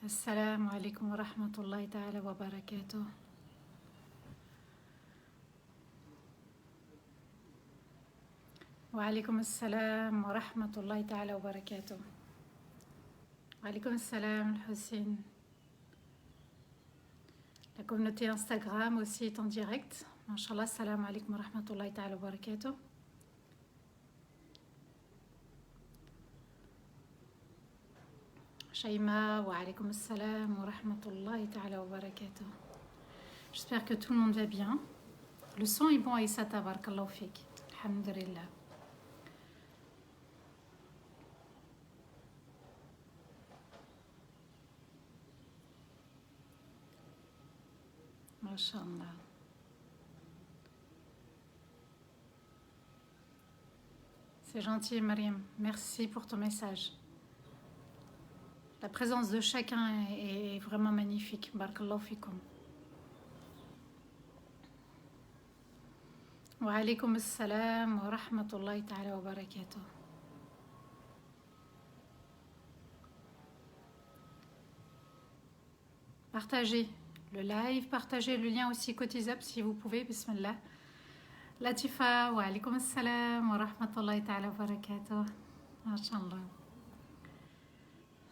السلام عليكم ورحمة الله تعالى وبركاته. وعليكم السلام ورحمة الله تعالى وبركاته. وعليكم السلام الحسين. La communauté Instagram aussi est en direct. Inch'Allah, salam alaikum wa rahmatullahi ta'ala wa barakatuh. Shaima, wa alaikum salam wa rahmatullahi ta'ala wa barakatuh. J'espère que tout le monde va bien. Le son est bon, Aïssa, tabarakallahu fik. Alhamdulillah. Masha'Allah. C'est gentil, Mariam. Merci pour ton message. La présence de chacun est vraiment magnifique. Barakallahu fikum. Wa alaykum assalam wa rahmatullahi ta'ala wa barakatuh. Partagez le live, partagez le lien aussi Cotizap si vous pouvez. Bismillah. Latifa, wa alaykum assalam wa rahmatullahi ta'ala wa barakatuh. Masha'Allah.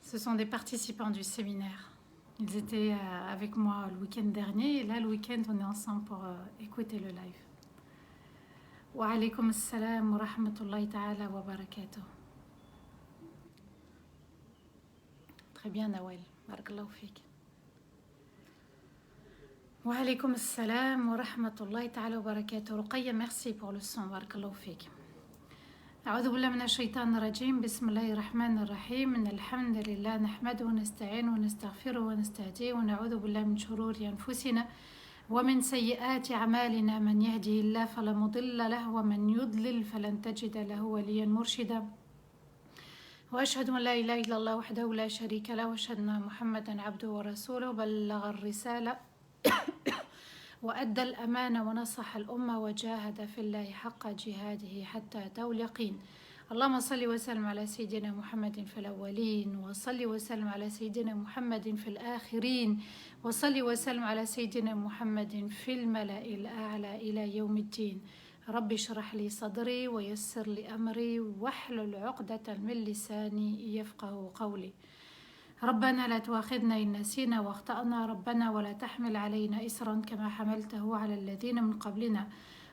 Ce sont des participants du séminaire. Ils étaient avec moi le week-end dernier et là le week-end on est ensemble pour écouter le live. Wa alaykum assalam wa rahmatullahi ta'ala wa barakatuh. Très bien Nawel, barakallahu fik. Wa alaykum assalam wa rahmatullahi ta'ala wa barakatuh. Ruqayya, merci pour le son, barakallahu fik. أعوذ بالله من الشيطان الرجيم بسم الله الرحمن الرحيم إن الحمد لله نحمده ونستعينه ونستغفره ونستهديه ونعوذ بالله من شرور أنفسنا ومن سيئات أعمالنا من يهده الله فلا مضل له ومن يضلل فلن تجد له وليا مرشدا وأشهد أن لا إله إلا الله وحده لا شريك له وأشهد أن محمدا عبده ورسوله بلغ الرسالة وأدى الأمانة ونصح الأمة وجاهد في الله حق جهاده حتى أتاه اليقين اللهم صل وسلم على سيدنا محمد في الأولين وصل وسلم على سيدنا محمد في الآخرين وصل وسلم على سيدنا محمد في الملأ الأعلى إلى يوم الدين رب اشرح لي صدري ويسر لي أمري واحلل عقدة من لساني يفقه قولي ربنا لا تؤاخذنا إن نسينا واخطأنا ربنا ولا تحمل علينا إسرا كما حملته على الذين من قبلنا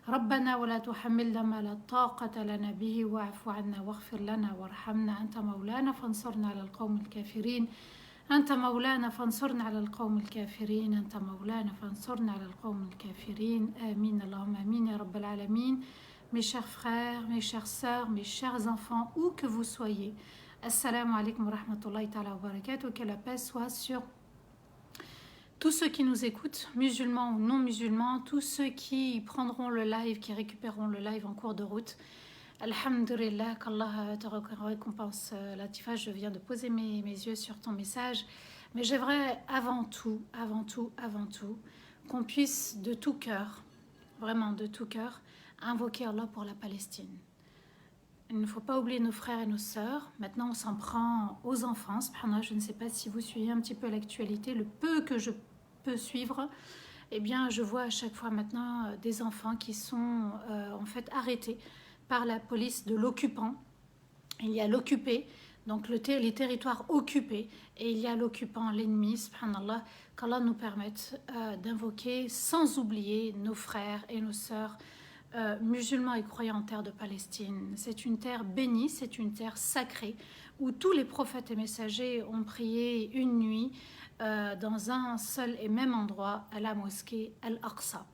ربنا ولا تحملنا ما لا طاقة لنا به واعف عنا واغفر لنا وارحمنا أنت مولانا فانصرنا على القوم الكافرين أنت مولانا فانصرنا على القوم الكافرين أنت مولانا فانصرنا على القوم الكافرين آمين اللهم آمين يا رب العالمين. Mes chers frères, mes chères sœurs, mes chers enfants, où que vous soyez, Assalamu alaikum wa rahmatullahi ta'ala wa barakatuh, que la paix soit sur tous ceux qui nous écoutent, musulmans ou non musulmans, tous ceux qui prendront le live, qui récupéreront le live en cours de route. Alhamdulillah, qu'Allah te récompense. Latifa, je viens de poser mes yeux sur ton message, mais j'aimerais avant tout, qu'on puisse de tout cœur, vraiment de tout cœur, invoquer Allah pour la Palestine. Il ne faut pas oublier nos frères et nos sœurs. Maintenant, on s'en prend aux enfants. Subhanallah, je ne sais pas si vous suivez un petit peu l'actualité, le peu que je peux suivre. Eh bien, je vois à chaque fois maintenant des enfants qui sont en fait arrêtés par la police de l'occupant. Il y a l'occupé, donc les territoires occupés, et il y a l'occupant, l'ennemi. Subhanallah, qu'Allah nous permette d'invoquer sans oublier nos frères et nos sœurs musulmans et croyants en terre de Palestine. C'est une terre bénie, c'est une terre sacrée où tous les prophètes et messagers ont prié une nuit dans un seul et même endroit, à la mosquée Al-Aqsa.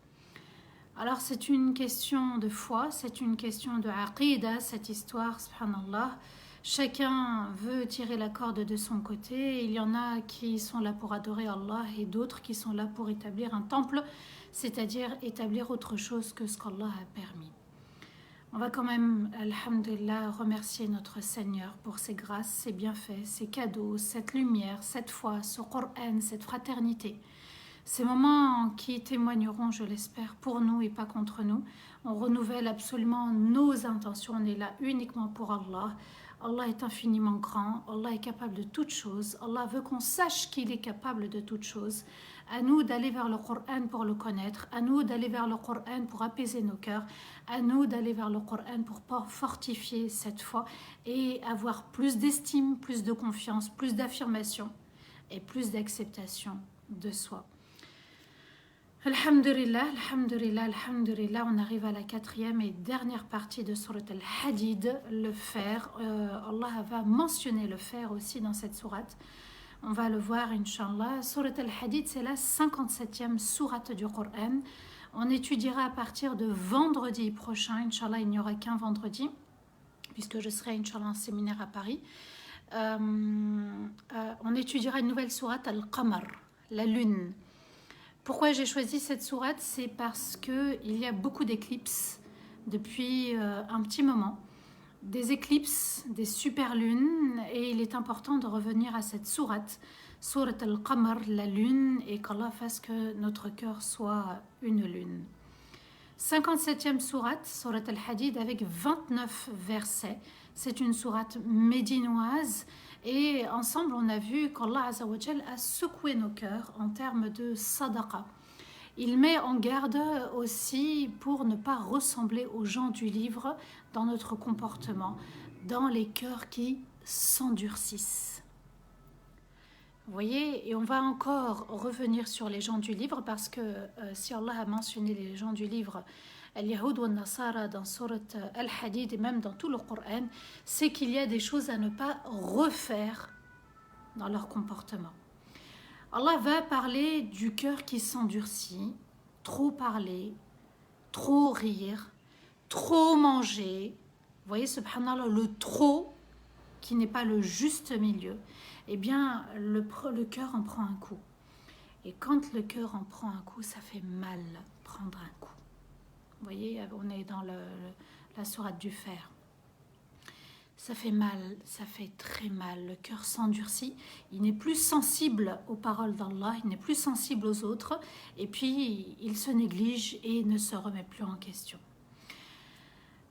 Alors c'est une question de foi, c'est une question de aqida, cette histoire, subhanallah. Chacun veut tirer la corde de son côté. Il y en a qui sont là pour adorer Allah et d'autres qui sont là pour établir un temple, c'est-à-dire établir autre chose que ce qu'Allah a permis. On va quand même, alhamdulillah, remercier notre Seigneur pour ses grâces, ses bienfaits, ses cadeaux, cette lumière, cette foi, ce Coran, cette fraternité. Ces moments qui témoigneront, je l'espère, pour nous et pas contre nous. On renouvelle absolument nos intentions, on est là uniquement pour Allah. Allah est infiniment grand, Allah est capable de toutes choses, Allah veut qu'on sache qu'il est capable de toutes choses. À nous d'aller vers le Coran pour le connaître, à nous d'aller vers le Coran pour apaiser nos cœurs, à nous d'aller vers le Coran pour fortifier cette foi et avoir plus d'estime, plus de confiance, plus d'affirmation et plus d'acceptation de soi. Alhamdulillah, alhamdulillah, alhamdulillah, on arrive à la quatrième et dernière partie de Surat al-Hadid, le fer. Allah va mentionner le fer aussi dans cette sourate. On va le voir, Inch'Allah. Surat al-Hadid, c'est la 57e sourate du Coran. On étudiera à partir de vendredi prochain. Inch'Allah, il n'y aura qu'un vendredi, puisque je serai, Inch'Allah, en séminaire à Paris. On étudiera une nouvelle sourate, Al-Qamar, la lune. Pourquoi j'ai choisi cette sourate? C'est parce qu'il y a beaucoup d'éclipses depuis un petit moment. Des éclipses, des superlunes, et il est important de revenir à cette sourate, Surat al-Qamar, la lune, et qu'Allah fasse que notre cœur soit une lune. 57e sourate, Surat al-Hadid, avec 29 versets. C'est une sourate médinoise. Et ensemble, on a vu qu'Allah Azza wa Jal a secoué nos cœurs en termes de sadaqa. Il met en garde aussi pour ne pas ressembler aux gens du livre dans notre comportement, dans les cœurs qui s'endurcissent. Vous voyez, et on va encore revenir sur les gens du livre parce que si Allah a mentionné les gens du livre, Al-Yahoud wa Nasara dans Surat Al-Hadid et même dans tout le Coran, c'est qu'il y a des choses à ne pas refaire dans leur comportement. Allah va parler du cœur qui s'endurcit, trop parler, trop rire, trop manger. Vous voyez, subhanallah, le trop qui n'est pas le juste milieu. Eh bien, le cœur en prend un coup. Et quand le cœur en prend un coup, ça fait mal prendre un coup. Vous voyez, on est dans la sourate du fer. Ça fait mal, ça fait très mal. Le cœur s'endurcit. Il n'est plus sensible aux paroles d'Allah, il n'est plus sensible aux autres. Et puis, il se néglige et ne se remet plus en question.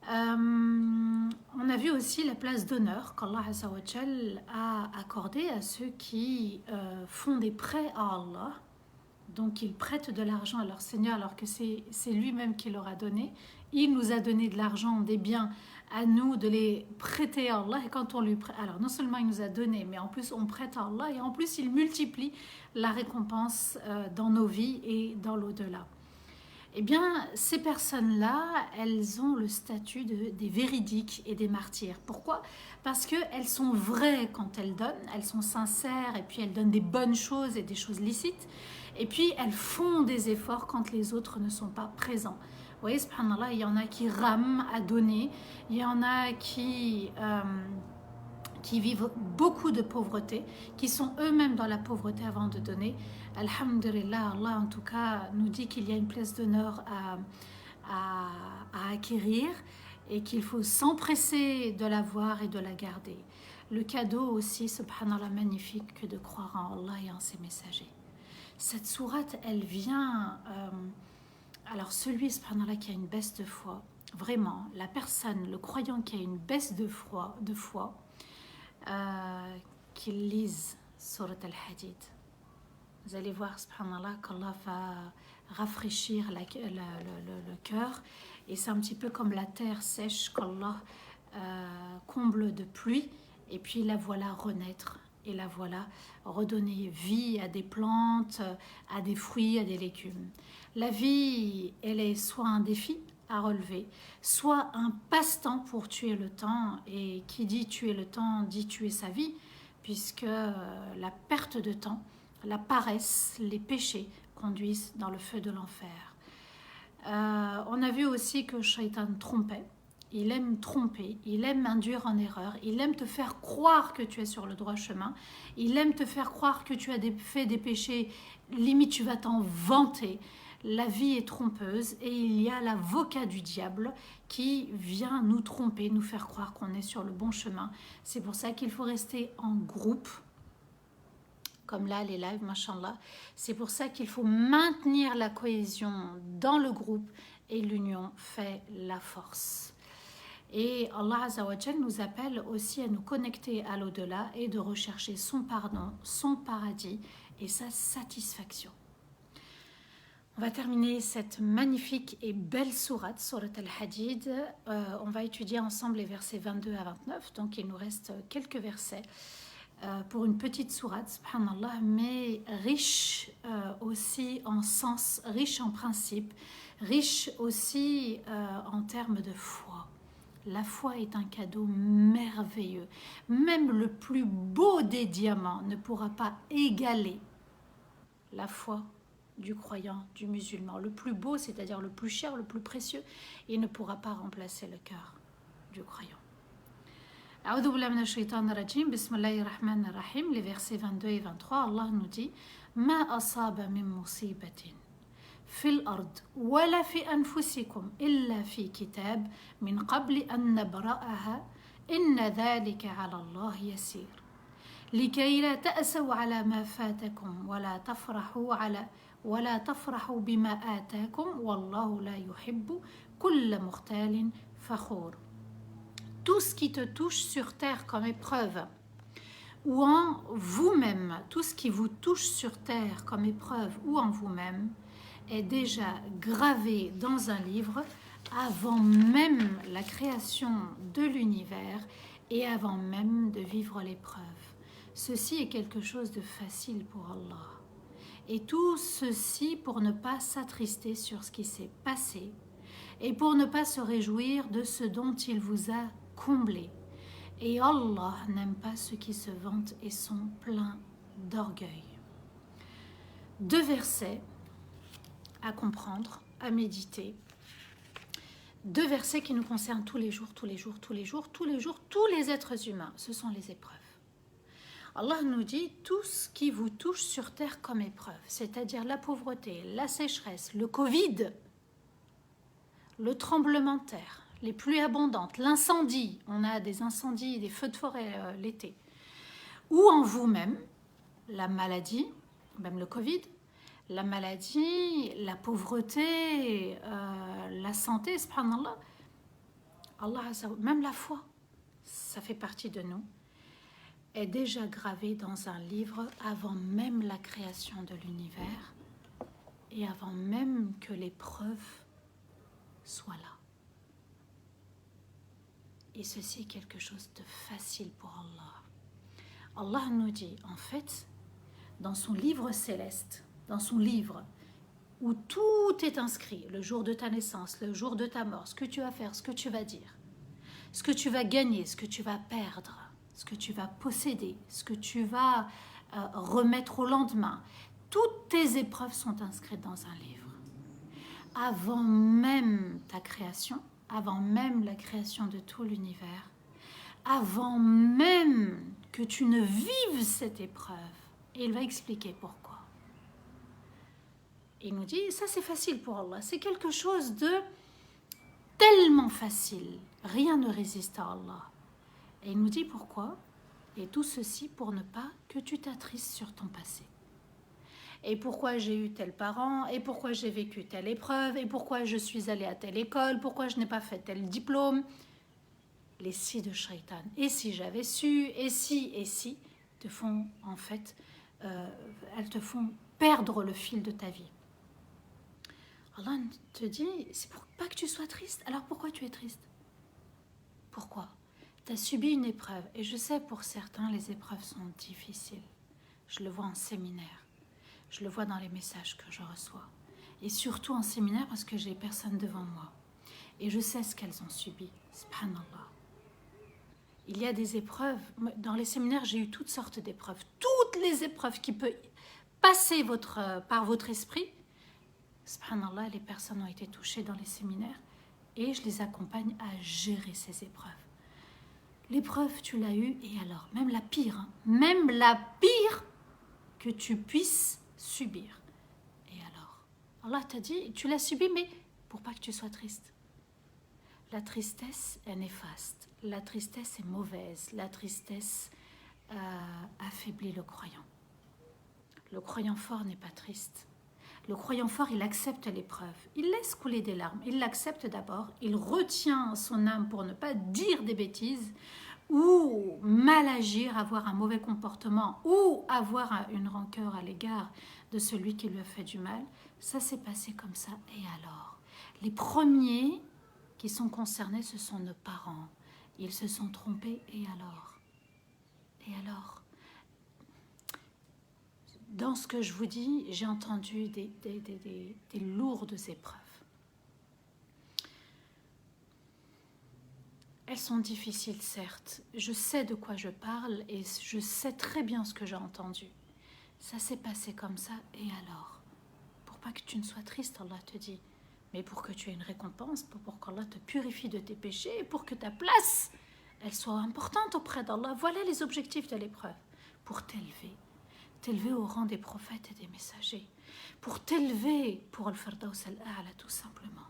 On a vu aussi la place d'honneur qu'Allah Azza wa Jal a accordée à ceux qui font des prêts à Allah. Donc ils prêtent de l'argent à leur Seigneur alors que c'est lui-même qui leur a donné. Il nous a donné de l'argent, des biens, à nous de les prêter à Allah. Et quand on lui prête, alors non seulement il nous a donné, mais en plus on prête à Allah et en plus il multiplie la récompense dans nos vies et dans l'au-delà. Eh bien, ces personnes-là, elles ont le statut des véridiques et des martyrs. Pourquoi? Parce qu'elles sont vraies quand elles donnent, elles sont sincères et puis elles donnent des bonnes choses et des choses licites. Et puis, elles font des efforts quand les autres ne sont pas présents. Vous voyez, subhanallah, il y en a qui rament à donner, il y en a qui vivent beaucoup de pauvreté, qui sont eux-mêmes dans la pauvreté avant de donner. Alhamdulillah, Allah en tout cas nous dit qu'il y a une place d'honneur à acquérir et qu'il faut s'empresser de l'avoir et de la garder. Le cadeau aussi, subhanallah, magnifique que de croire en Allah et en ses messagers. Cette sourate, elle vient... alors celui, subhanallah, qui a une baisse de foi, vraiment, la personne, le croyant qui a une baisse de foi, qu'il lise Surat al-Hadid. Vous allez voir, subhanallah, qu'Allah va rafraîchir le cœur. Et c'est un petit peu comme la terre sèche qu'Allah comble de pluie. Et puis la voilà renaître. Et la voilà redonner vie à des plantes, à des fruits, à des légumes. La vie, elle est soit un défi à relever, soit un passe-temps pour tuer le temps. Et qui dit tuer le temps, dit tuer sa vie, puisque la perte de temps, la paresse, les péchés conduisent dans le feu de l'enfer. On a vu aussi que Shaitan trompait. Il aime tromper, il aime induire en erreur, il aime te faire croire que tu es sur le droit chemin, il aime te faire croire que tu as fait des péchés, limite tu vas t'en vanter. La vie est trompeuse et il y a l'avocat du diable qui vient nous tromper, nous faire croire qu'on est sur le bon chemin. C'est pour ça qu'il faut rester en groupe, comme là les lives, machallah. C'est pour ça qu'il faut maintenir la cohésion dans le groupe et l'union fait la force. Et Allah Azza wa Jal nous appelle aussi à nous connecter à l'au-delà et de rechercher son pardon, son paradis et sa satisfaction. On va terminer cette magnifique et belle sourate, sourate Al-Hadid. On va étudier ensemble les versets 22 à 29, donc il nous reste quelques versets pour une petite sourate, subhanallah, mais riche aussi en sens, riche en principes, riche aussi en termes de foi. La foi est un cadeau merveilleux. Même le plus beau des diamants ne pourra pas égaler la foi du croyant, du musulman. Le plus beau, c'est-à-dire le plus cher, le plus précieux, il ne pourra pas remplacer le cœur du croyant. A'udhu billahi minash shaitanir rajim, bismillahir rahmanir rahim, les versets 22 et 23, Allah nous dit Ma asaba min musibatin في الأرض ولا في أنفسكم إلا في كتاب من قبل أن نبرأها إن ذلك على الله يسير لكي لا تأسوا على ما فاتكم ولا تفرحوا بما آتاكم والله لا يحب كل مختال فخور. Tout ce qui te touche sur terre comme épreuve ou en vous-même, tout ce qui vous touche sur terre comme épreuve ou en vous-même est déjà gravé dans un livre avant même la création de l'univers et avant même de vivre l'épreuve. Ceci est quelque chose de facile pour Allah. Et tout ceci pour ne pas s'attrister sur ce qui s'est passé et pour ne pas se réjouir de ce dont il vous a comblé. Et Allah n'aime pas ceux qui se vantent et sont pleins d'orgueil. 2 versets à comprendre, à méditer. 2 versets qui nous concernent tous les jours, tous les êtres humains. Ce sont les épreuves. Allah nous dit tout ce qui vous touche sur terre comme épreuve, c'est-à-dire la pauvreté, la sécheresse, le Covid, le tremblement de terre, les pluies abondantes, l'incendie, on a des incendies, des feux de forêt l'été, ou en vous-même, la maladie, même le Covid, la maladie, la pauvreté, la santé, subhanallah, Allah, même la foi, ça fait partie de nous, est déjà gravé dans un livre avant même la création de l'univers et avant même que l'épreuve soit là. Et ceci est quelque chose de facile pour Allah. Allah nous dit, en fait, dans son livre céleste, dans son livre où tout est inscrit, le jour de ta naissance, le jour de ta mort, ce que tu vas faire, ce que tu vas dire, ce que tu vas gagner, ce que tu vas perdre, ce que tu vas posséder, ce que tu vas remettre au lendemain. Toutes tes épreuves sont inscrites dans un livre. Avant même ta création, avant même la création de tout l'univers, avant même que tu ne vives cette épreuve. Et il va expliquer pourquoi. Il nous dit, ça c'est facile pour Allah, c'est quelque chose de tellement facile. Rien ne résiste à Allah. Et il nous dit pourquoi. Et tout ceci pour ne pas que tu t'attristes sur ton passé. Et pourquoi j'ai eu tel parent, et pourquoi j'ai vécu telle épreuve, et pourquoi je suis allée à telle école, pourquoi je n'ai pas fait tel diplôme. Les si de shaitan. Et si j'avais su, et si, te font en fait, elles te font perdre le fil de ta vie. Allah te dit, c'est pour pas que tu sois triste. Alors pourquoi tu es triste? Pourquoi? Tu as subi une épreuve. Et je sais, pour certains, les épreuves sont difficiles. Je le vois en séminaire. Je le vois dans les messages que je reçois. Et surtout en séminaire parce que j'ai personne devant moi. Et je sais ce qu'elles ont subi. Subhanallah. Il y a des épreuves. Dans les séminaires, j'ai eu toutes sortes d'épreuves. Toutes les épreuves qui peuvent passer par votre esprit. Subhanallah, les personnes ont été touchées dans les séminaires. Et je les accompagne à gérer ces épreuves. L'épreuve, tu l'as eue, et alors, même la pire, même la pire que tu puisses subir. Et alors, Allah t'a dit, tu l'as subie, mais pour pas que tu sois triste. La tristesse est néfaste, la tristesse est mauvaise, la tristesse affaiblit le croyant. Le croyant fort n'est pas triste. Le croyant fort, il accepte l'épreuve. Il laisse couler des larmes. Il l'accepte d'abord. Il retient son âme pour ne pas dire des bêtises ou mal agir, avoir un mauvais comportement ou avoir une rancœur à l'égard de celui qui lui a fait du mal. Ça s'est passé comme ça. Et alors? Les premiers qui sont concernés, ce sont nos parents. Ils se sont trompés. Et alors? Et alors? Dans ce que je vous dis, j'ai entendu des lourdes épreuves. Elles sont difficiles, certes. Je sais de quoi je parle et je sais très bien ce que j'ai entendu. Ça s'est passé comme ça, et alors? Pour pas que tu ne sois triste, Allah te dit, mais pour que tu aies une récompense, pour qu'Allah te purifie de tes péchés, et pour que ta place, elle soit importante auprès d'Allah. Voilà les objectifs de l'épreuve. Pour t'élever au rang des prophètes et des messagers, pour t'élever pour le Firdaus al-A'la tout simplement,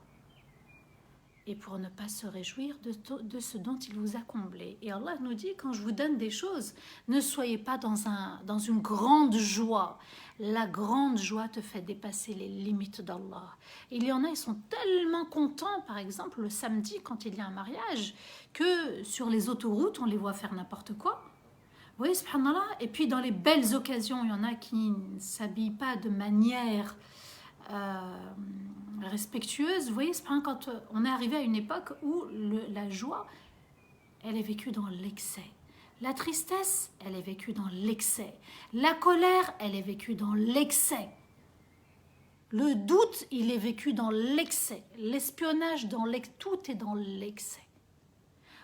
et pour ne pas se réjouir de ce dont il vous a comblé. Et Allah nous dit, quand je vous donne des choses, ne soyez pas dans une grande joie. La grande joie te fait dépasser les limites d'Allah. Il y en a, ils sont tellement contents, par exemple, le samedi, quand il y a un mariage, que sur les autoroutes, on les voit faire n'importe quoi. Vous voyez, subhanallah. Et puis dans les belles occasions, il y en a qui ne s'habillent pas de manière respectueuse. Vous voyez, quand on est arrivé à une époque où la joie, elle est vécue dans l'excès. La tristesse, elle est vécue dans l'excès. La colère, elle est vécue dans l'excès. Le doute, il est vécu dans l'excès. L'espionnage, tout est dans l'excès.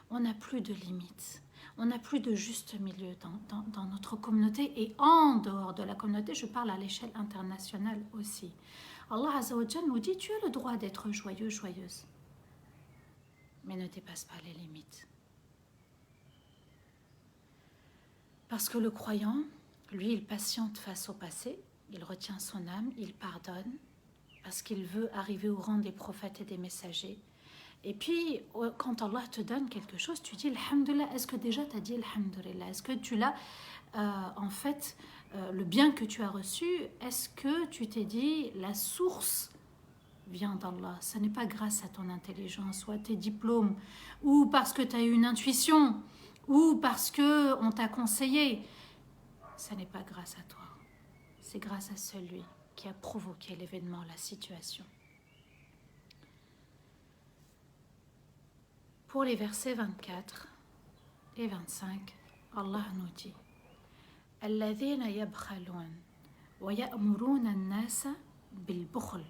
On n'a plus de limites. On n'a plus de juste milieu dans notre communauté et en dehors de la communauté, je parle à l'échelle internationale aussi. Allah Azza wa Jalla nous dit, tu as le droit d'être joyeux, joyeuse, mais ne dépasse pas les limites. Parce que le croyant, lui, il patiente face au passé, il retient son âme, il pardonne, parce qu'il veut arriver au rang des prophètes et des messagers. Et puis, quand Allah te donne quelque chose, tu dis Alhamdulillah. Est-ce que déjà tu as dit Alhamdulillah? Est-ce que tu l'as, en fait, le bien que tu as reçu, est-ce que tu t'es dit la source vient d'Allah? Ce n'est pas grâce à ton intelligence ou à tes diplômes, ou parce que tu as eu une intuition, ou parce qu'on t'a conseillé. Ce n'est pas grâce à toi. C'est grâce à celui qui a provoqué l'événement, la situation. Pour les versets 24 et 25, Allah nous dit الذين يبخلون ويأمرون الناس بالبخل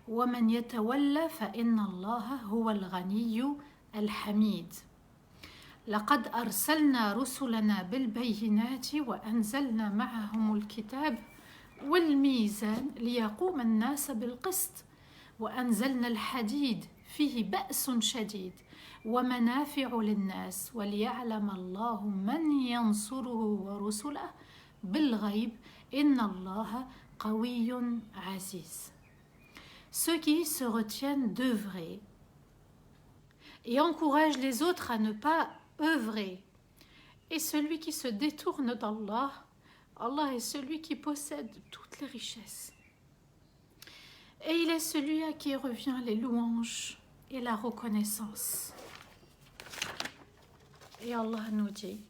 ومن يتولى فإن الله هو الغني الحميد لقد أرسلنا رسلنا بالبينات وأنزلنا معهم الكتاب والميزان ليقوم الناس بالقسط وأنزلنا الحديد فيه بأس شديد ومنافع للناس وليعلم الله من ينصره ورسله بالغيب إن الله قوي عزيز. Ceux qui se retiennent d'œuvrer et encouragent les autres à ne pas œuvrer, et celui qui se détourne d'Allah, Allah est celui qui possède toutes les richesses. Et il est celui à qui revient les louanges et la reconnaissance. Et Allah nous dit,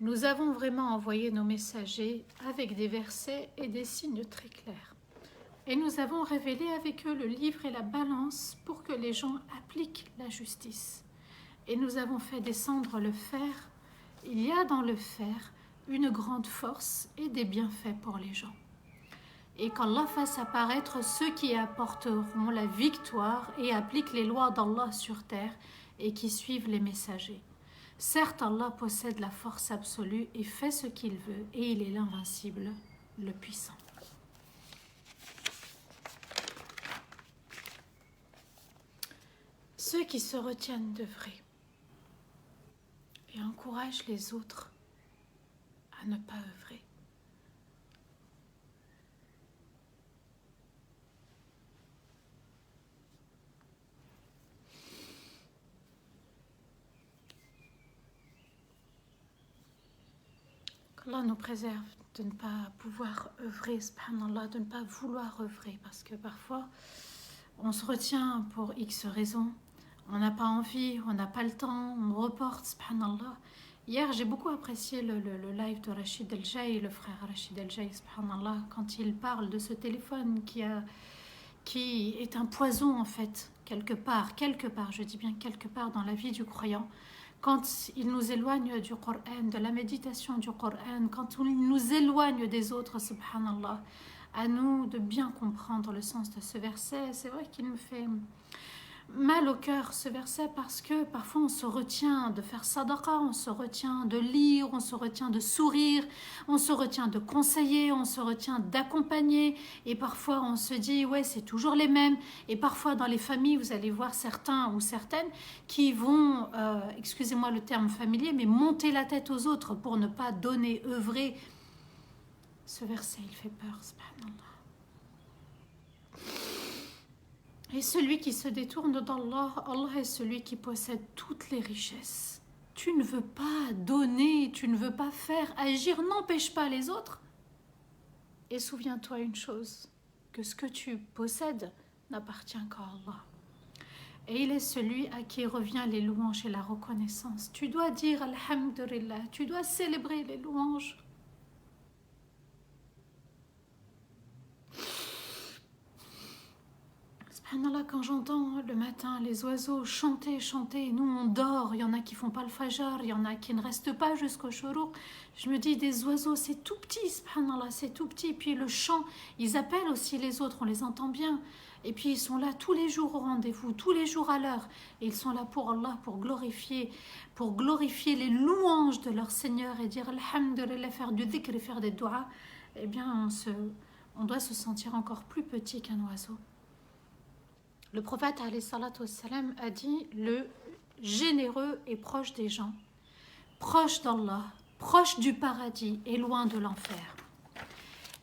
nous avons vraiment envoyé nos messagers avec des versets et des signes très clairs. Et nous avons révélé avec eux le livre et la balance pour que les gens appliquent la justice. Et nous avons fait descendre le fer. Il y a dans le fer une grande force et des bienfaits pour les gens. Et qu'Allah fasse apparaître ceux qui apporteront la victoire et appliquent les lois d'Allah sur terre et qui suivent les messagers. Certes, Allah possède la force absolue et fait ce qu'il veut, et il est l'invincible, le puissant. Ceux qui se retiennent d'œuvrer et encouragent les autres à ne pas œuvrer. Allah nous préserve de ne pas pouvoir œuvrer, subhanallah, de ne pas vouloir œuvrer, parce que parfois on se retient pour X raisons, on n'a pas envie, on n'a pas le temps, on reporte, subhanallah. Hier, j'ai beaucoup apprécié le live de Rachid El Jay, le frère Rachid El Jay, subhanallah, quand il parle de ce téléphone qui est un poison en fait, quelque part, je dis bien quelque part dans la vie du croyant. Quand il nous éloigne du Coran, de la méditation du Coran, quand il nous éloigne des autres, subhanallah, à nous de bien comprendre le sens de ce verset. C'est vrai qu'il me fait mal au cœur ce verset parce que parfois on se retient de faire sadaqa, on se retient de lire, on se retient de sourire, on se retient de conseiller, on se retient d'accompagner et parfois on se dit ouais c'est toujours les mêmes et parfois dans les familles vous allez voir certains ou certaines qui vont, excusez-moi le terme familier, mais monter la tête aux autres pour ne pas donner, œuvrer. Ce verset il fait peur, subhanallah. Et celui qui se détourne d'Allah, Allah est celui qui possède toutes les richesses. Tu ne veux pas donner, tu ne veux pas faire, agir, n'empêche pas les autres. Et souviens-toi une chose, que ce que tu possèdes n'appartient qu'à Allah. Et il est celui à qui revient les louanges et la reconnaissance. Tu dois dire Alhamdulillah, tu dois célébrer les louanges. Subhanallah, quand j'entends le matin les oiseaux chanter, nous on dort, il y en a qui font pas le fajr, il y en a qui ne restent pas jusqu'au shuruq. Je me dis des oiseaux, c'est tout petit, subhanallah, c'est tout petit. Puis le chant, ils appellent aussi les autres, on les entend bien. Et puis ils sont là tous les jours au rendez-vous, tous les jours à l'heure. Et ils sont là pour Allah, pour glorifier les louanges de leur Seigneur et dire Alhamdulillah, faire du dhikr et faire des doigts. Eh bien, on doit se sentir encore plus petit qu'un oiseau. Le prophète alayhi salatu wassalam a dit le généreux est proche des gens, proche d'Allah, proche du paradis et loin de l'enfer.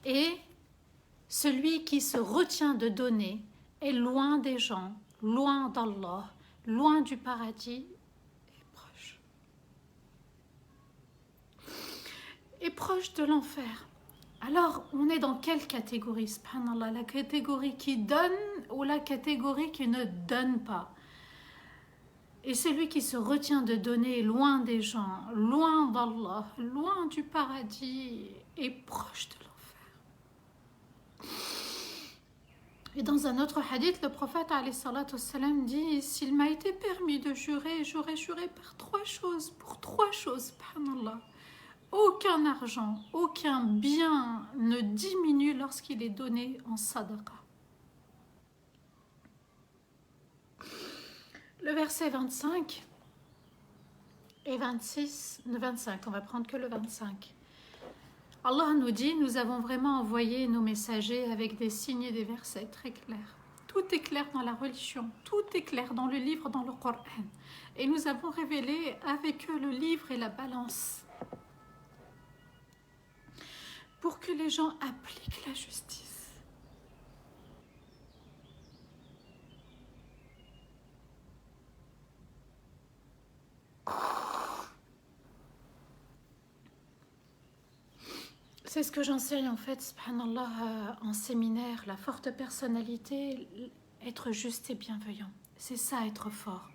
Et celui qui se retient de donner est loin des gens, loin d'Allah, loin du paradis et proche de l'enfer. Alors, on est dans quelle catégorie, subhanallah? La catégorie qui donne ou la catégorie qui ne donne pas? Et celui qui se retient de donner loin des gens, loin d'Allah, loin du paradis et proche de l'enfer. Et dans un autre hadith, le prophète alayhi salatu wassalam dit « S'il m'a été permis de jurer, j'aurais juré par pour trois choses, subhanallah. Aucun argent, aucun bien ne diminue lorsqu'il est donné en sadaqa. » Le verset 25 et 26, le 25, on va prendre que le 25. Allah nous dit, nous avons vraiment envoyé nos messagers avec des signes et des versets très clairs. Tout est clair dans la religion, tout est clair dans le livre, dans le Coran. Et nous avons révélé avec eux le livre et la balance. Pour que les gens appliquent la justice. C'est ce que j'enseigne en fait, subhanallah, en séminaire, la forte personnalité, être juste et bienveillant. C'est ça, être fort.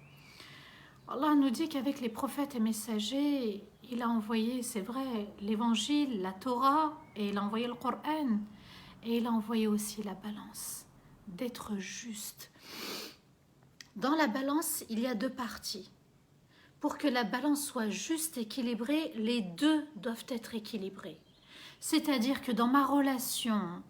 Allah nous dit qu'avec les prophètes et messagers, il a envoyé, c'est vrai, l'évangile, la Torah, et il a envoyé le Coran, et il a envoyé aussi la balance, d'être juste. Dans la balance, il y a deux parties. Pour que la balance soit juste, équilibrée, les deux doivent être équilibrés. C'est-à-dire que dans ma relation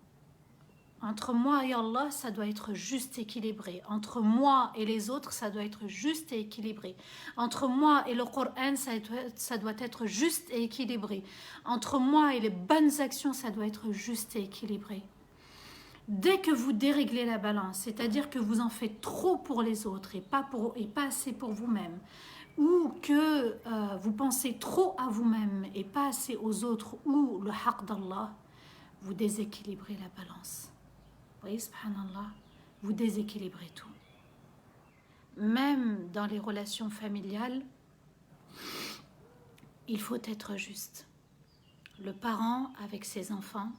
entre moi et Allah, ça doit être juste équilibré. Entre moi et les autres, ça doit être juste et équilibré. Entre moi et le Coran, ça doit être juste et équilibré. Entre moi et les bonnes actions, ça doit être juste et équilibré. Dès que vous déréglez la balance, c'est-à-dire que vous en faites trop pour les autres et pas assez pour vous-même, ou que vous pensez trop à vous-même et pas assez aux autres, ou le haqq d'Allah, vous déséquilibrez la balance. Vous voyez, subhanallah, vous déséquilibrez tout. Même dans les relations familiales, il faut être juste. le parent avec ses enfants,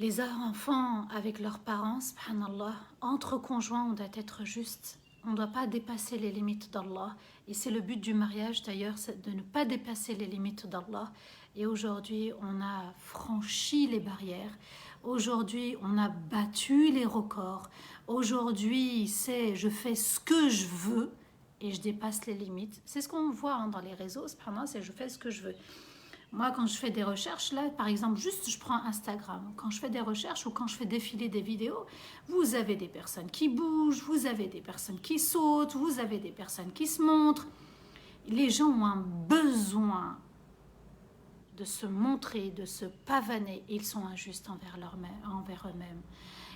les enfants avec leurs parents, subhanallah, entre conjoints, on doit être juste. On ne doit pas dépasser les limites d'Allah. Et c'est le but du mariage d'ailleurs, c'est de ne pas dépasser les limites d'Allah. Et aujourd'hui, on a franchi les barrières. Aujourd'hui, on a battu les records. Aujourd'hui, c'est je fais ce que je veux et je dépasse les limites. C'est ce qu'on voit dans les réseaux, subhanallah, c'est je fais ce que je veux. Moi, quand je fais des recherches, là, par exemple, juste je prends Instagram. Quand je fais des recherches ou quand je fais défiler des vidéos, vous avez des personnes qui bougent, vous avez des personnes qui sautent, vous avez des personnes qui se montrent. Les gens ont un besoin de se montrer, de se pavaner. Ils sont injustes envers eux-mêmes.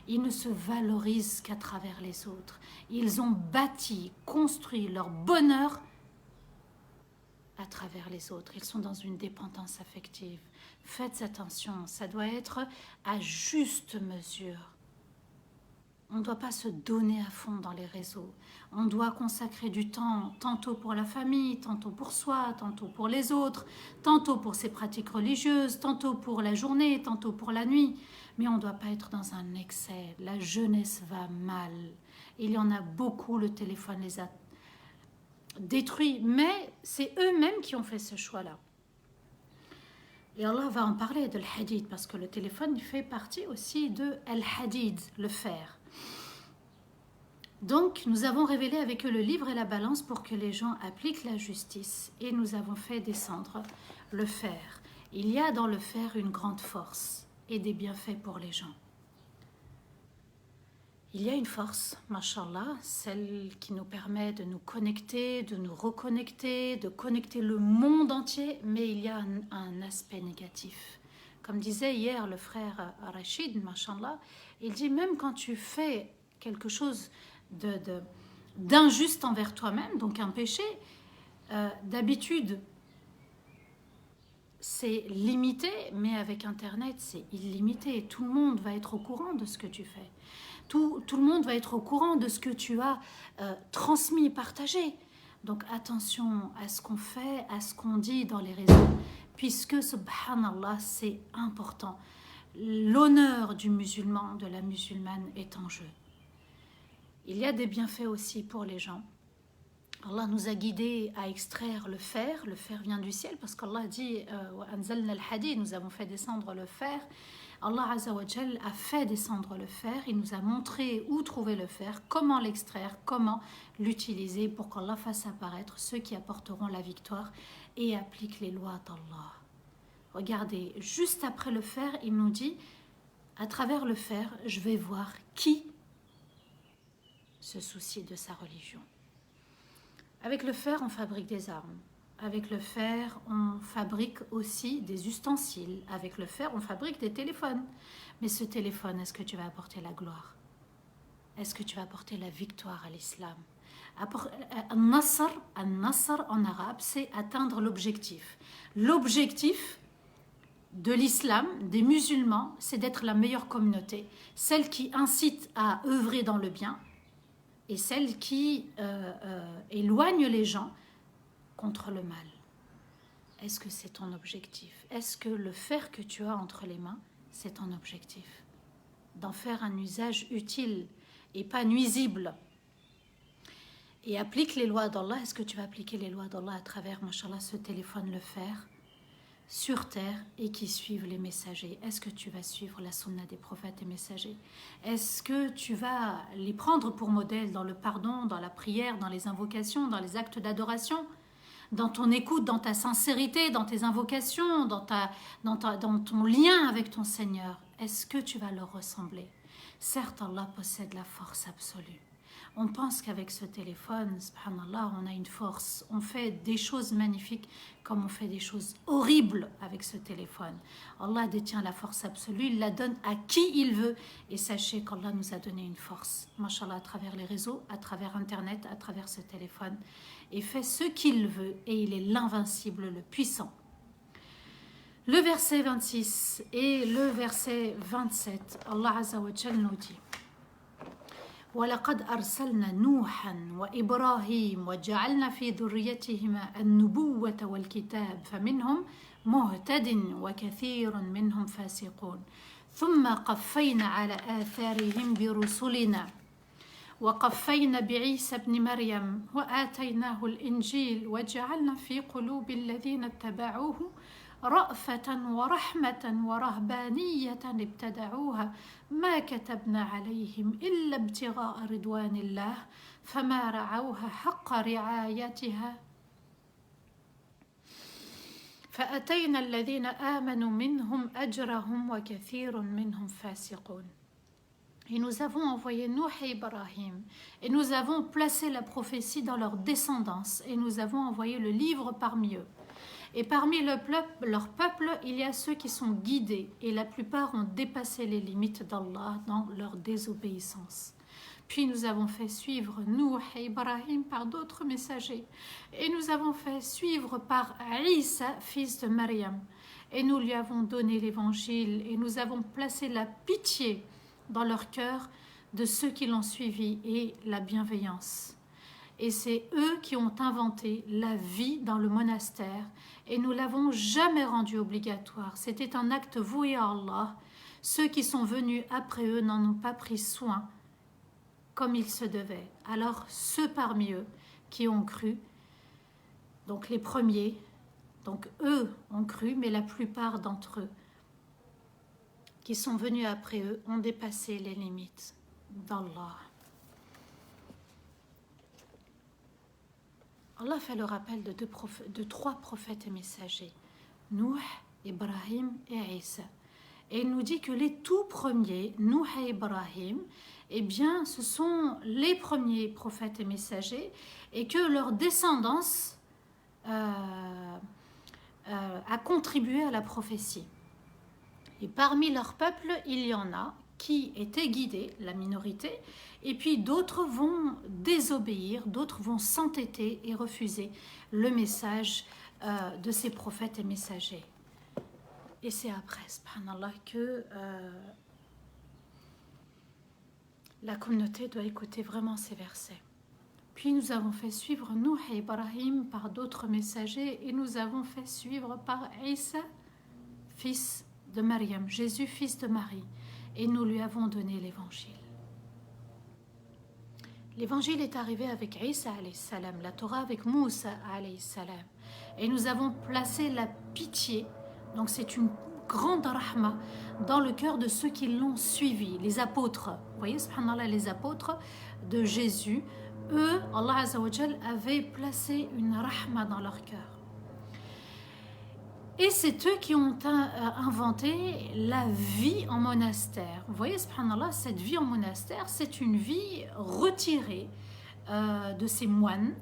Ils ne se valorisent qu'à travers les autres. Ils ont bâti, construit leur bonheur à travers les autres. Ils sont dans une dépendance affective. Faites attention, ça doit être à juste mesure. On ne doit pas se donner à fond dans les réseaux. On doit consacrer du temps, tantôt pour la famille, tantôt pour soi, tantôt pour les autres, tantôt pour ses pratiques religieuses, tantôt pour la journée, tantôt pour la nuit. Mais on ne doit pas être dans un excès. La jeunesse va mal. Il y en a beaucoup, le téléphone les a détruits, mais c'est eux-mêmes qui ont fait ce choix-là. Et Allah va en parler de l'hadid, parce que le téléphone fait partie aussi de al-hadid, le fer. Donc, nous avons révélé avec eux le livre et la balance pour que les gens appliquent la justice. Et nous avons fait descendre le fer. Il y a dans le fer une grande force et des bienfaits pour les gens. Il y a une force, mashallah, celle qui nous permet de nous connecter, de nous reconnecter, de connecter le monde entier, mais il y a un aspect négatif. Comme disait hier le frère Rachid, mashallah, il dit même quand tu fais quelque chose d'injuste envers toi-même, donc un péché, d'habitude c'est limité, mais avec Internet c'est illimité. Tout le monde va être au courant de ce que tu fais. Tout le monde va être au courant de ce que tu as transmis et partagé. Donc attention à ce qu'on fait, à ce qu'on dit dans les réseaux, puisque, subhanallah, c'est important. L'honneur du musulman, de la musulmane est en jeu. Il y a des bienfaits aussi pour les gens. Allah nous a guidés à extraire le fer vient du ciel, parce qu'Allah dit « nous avons fait descendre le fer ». Allah Azza wa Jal a fait descendre le fer, il nous a montré où trouver le fer, comment l'extraire, comment l'utiliser pour qu'Allah fasse apparaître ceux qui apporteront la victoire et appliquent les lois d'Allah. Regardez, juste après le fer, il nous dit, à travers le fer, je vais voir qui se soucie de sa religion. Avec le fer, on fabrique des armes. Avec le fer, on fabrique aussi des ustensiles. Avec le fer, on fabrique des téléphones. Mais ce téléphone, est-ce que tu vas apporter la gloire? Est-ce que tu vas apporter la victoire à l'islam? Al-Nasr en arabe, c'est atteindre l'objectif. L'objectif de l'islam, des musulmans, c'est d'être la meilleure communauté. Celle qui incite à œuvrer dans le bien et celle qui éloigne les gens contre le mal. Est-ce que c'est ton objectif? Est-ce que le fer que tu as entre les mains, c'est ton objectif? D'en faire un usage utile et pas nuisible. Et applique les lois d'Allah. Est-ce que tu vas appliquer les lois d'Allah à travers, mashallah, ce téléphone, le fer, sur terre et qui suivent les messagers? Est-ce que tu vas suivre la sunna des prophètes et messagers? Est-ce que tu vas les prendre pour modèle dans le pardon, dans la prière, dans les invocations, dans les actes d'adoration, dans ton écoute, dans ta sincérité, dans tes invocations, dans ton lien avec ton Seigneur? Est-ce que tu vas leur ressembler? Certes, Allah possède la force absolue. On pense qu'avec ce téléphone, subhanallah, on a une force. On fait des choses magnifiques comme on fait des choses horribles avec ce téléphone. Allah détient la force absolue, il la donne à qui il veut. Et sachez qu'Allah nous a donné une force, mashallah, à travers les réseaux, à travers Internet, à travers ce téléphone. Et fait ce qu'il veut et il est l'invincible, le puissant. Le verset 26 et le verset 27, Allah Azza wa Jal nous dit وَلَقَدْ أَرْسَلْنَا نُوحًا وَإِبْرَاهِيمَ وَجَعَلْنَا فِي ذُرِّيَّتِهِمَا النُّبُوَّةَ وَالْكِتَابَ فَمِنْهُمْ مُهْتَدٍ وَكَثِيرٌ مِنْهُمْ فَاسِقُونَ ثُمَّ قَفَّيْنَا عَلَى آثَارِهِمْ بِرُسُلِنَا وقفينا بعيسى ابن مريم وآتيناه الإنجيل وجعلنا في قلوب الذين اتبعوه رأفة ورحمة ورهبانية ابتدعوها ما كتبنا عليهم إلا ابتغاء رضوان الله فما رعوها حق رعايتها فأتينا الذين آمنوا منهم أجرهم وكثير منهم فاسقون. Et nous avons envoyé Nuh et Ibrahim, et nous avons placé la prophétie dans leur descendance, et nous avons envoyé le livre parmi eux. Et parmi leur peuple, il y a ceux qui sont guidés, et la plupart ont dépassé les limites d'Allah dans leur désobéissance. Puis nous avons fait suivre Nuh et Ibrahim par d'autres messagers, et nous avons fait suivre par Isa, fils de Maryam, et nous lui avons donné l'évangile, et nous avons placé la pitié dans leur cœur de ceux qui l'ont suivi et la bienveillance. Et c'est eux qui ont inventé la vie dans le monastère et nous l'avons jamais rendu obligatoire. C'était un acte voué à Allah. Ceux qui sont venus après eux n'en ont pas pris soin comme il se devait. Alors ceux parmi eux qui ont cru, donc les premiers, donc eux ont cru, mais la plupart d'entre eux qui sont venus après eux ont dépassé les limites d'Allah. Allah fait le rappel de trois prophètes et messagers, Nuh, Ibrahim et Isa. Et il nous dit que les tout premiers, Nuh et Ibrahim, eh bien, ce sont les premiers prophètes et messagers et que leur descendance a contribué à la prophétie. Et parmi leur peuple, il y en a qui étaient guidés, la minorité, et puis d'autres vont désobéir, d'autres vont s'entêter et refuser le message de ces prophètes et messagers. Et c'est après, subhanallah, que la communauté doit écouter vraiment ces versets. Puis nous avons fait suivre Nuh et Ibrahim par d'autres messagers et nous avons fait suivre par Isa, fils de Maryam, Jésus, fils de Marie, et nous lui avons donné l'évangile. L'évangile est arrivé avec Isa alayhi salam, la Torah avec Moussa alayhi salam, et nous avons placé la pitié, donc c'est une grande rahma, dans le cœur de ceux qui l'ont suivi, les apôtres. Vous voyez, subhanallah, les apôtres de Jésus, eux, Allah Azza wa Jal avait placé une rahma dans leur cœur. Et c'est eux qui ont inventé la vie en monastère. Vous voyez, subhanallah, cette vie en monastère, c'est une vie retirée de ces moines.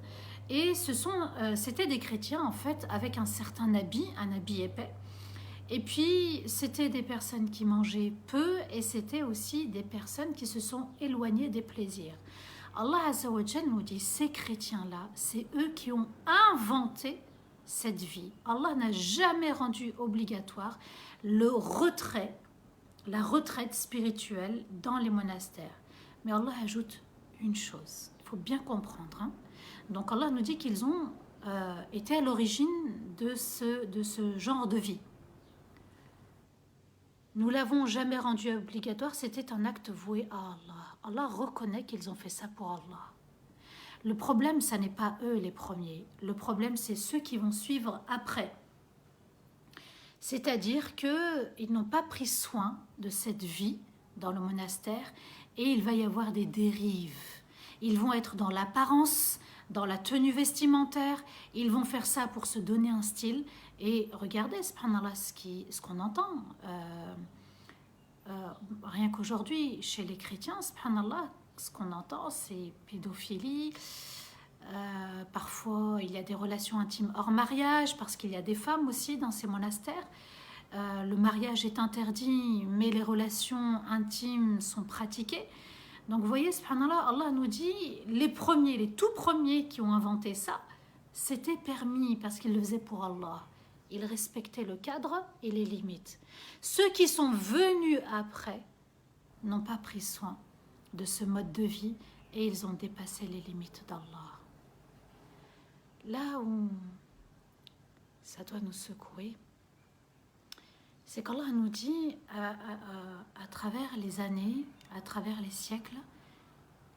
Et c'était des chrétiens, en fait, avec un certain habit, un habit épais. Et puis, c'était des personnes qui mangeaient peu et c'était aussi des personnes qui se sont éloignées des plaisirs. Allah Azza wa Jal nous dit, ces chrétiens-là, c'est eux qui ont inventé cette vie. Allah n'a jamais rendu obligatoire le retrait, la retraite spirituelle dans les monastères. Mais Allah ajoute une chose, il faut bien comprendre. Donc Allah nous dit qu'ils ont été à l'origine de ce genre de vie. Nous l'avons jamais rendu obligatoire, c'était un acte voué à Allah. Allah reconnaît qu'ils ont fait ça pour Allah. Le problème, ce n'est pas eux les premiers. Le problème, c'est ceux qui vont suivre après. C'est-à-dire qu'ils n'ont pas pris soin de cette vie dans le monastère et il va y avoir des dérives. Ils vont être dans l'apparence, dans la tenue vestimentaire. Ils vont faire ça pour se donner un style. Et regardez, subhanallah, ce qu'on entend. Rien qu'aujourd'hui, chez les chrétiens, subhanallah, ce qu'on entend, c'est pédophilie. Parfois, il y a des relations intimes hors mariage, parce qu'il y a des femmes aussi dans ces monastères. Le mariage est interdit, mais les relations intimes sont pratiquées. Donc, vous voyez, subhanallah, Allah nous dit, les tout premiers qui ont inventé ça, c'était permis parce qu'ils le faisaient pour Allah. Ils respectaient le cadre et les limites. Ceux qui sont venus après n'ont pas pris soin de ce mode de vie et ils ont dépassé les limites d'Allah. Là où ça doit nous secouer, c'est qu'Allah nous dit à travers les années, à travers les siècles,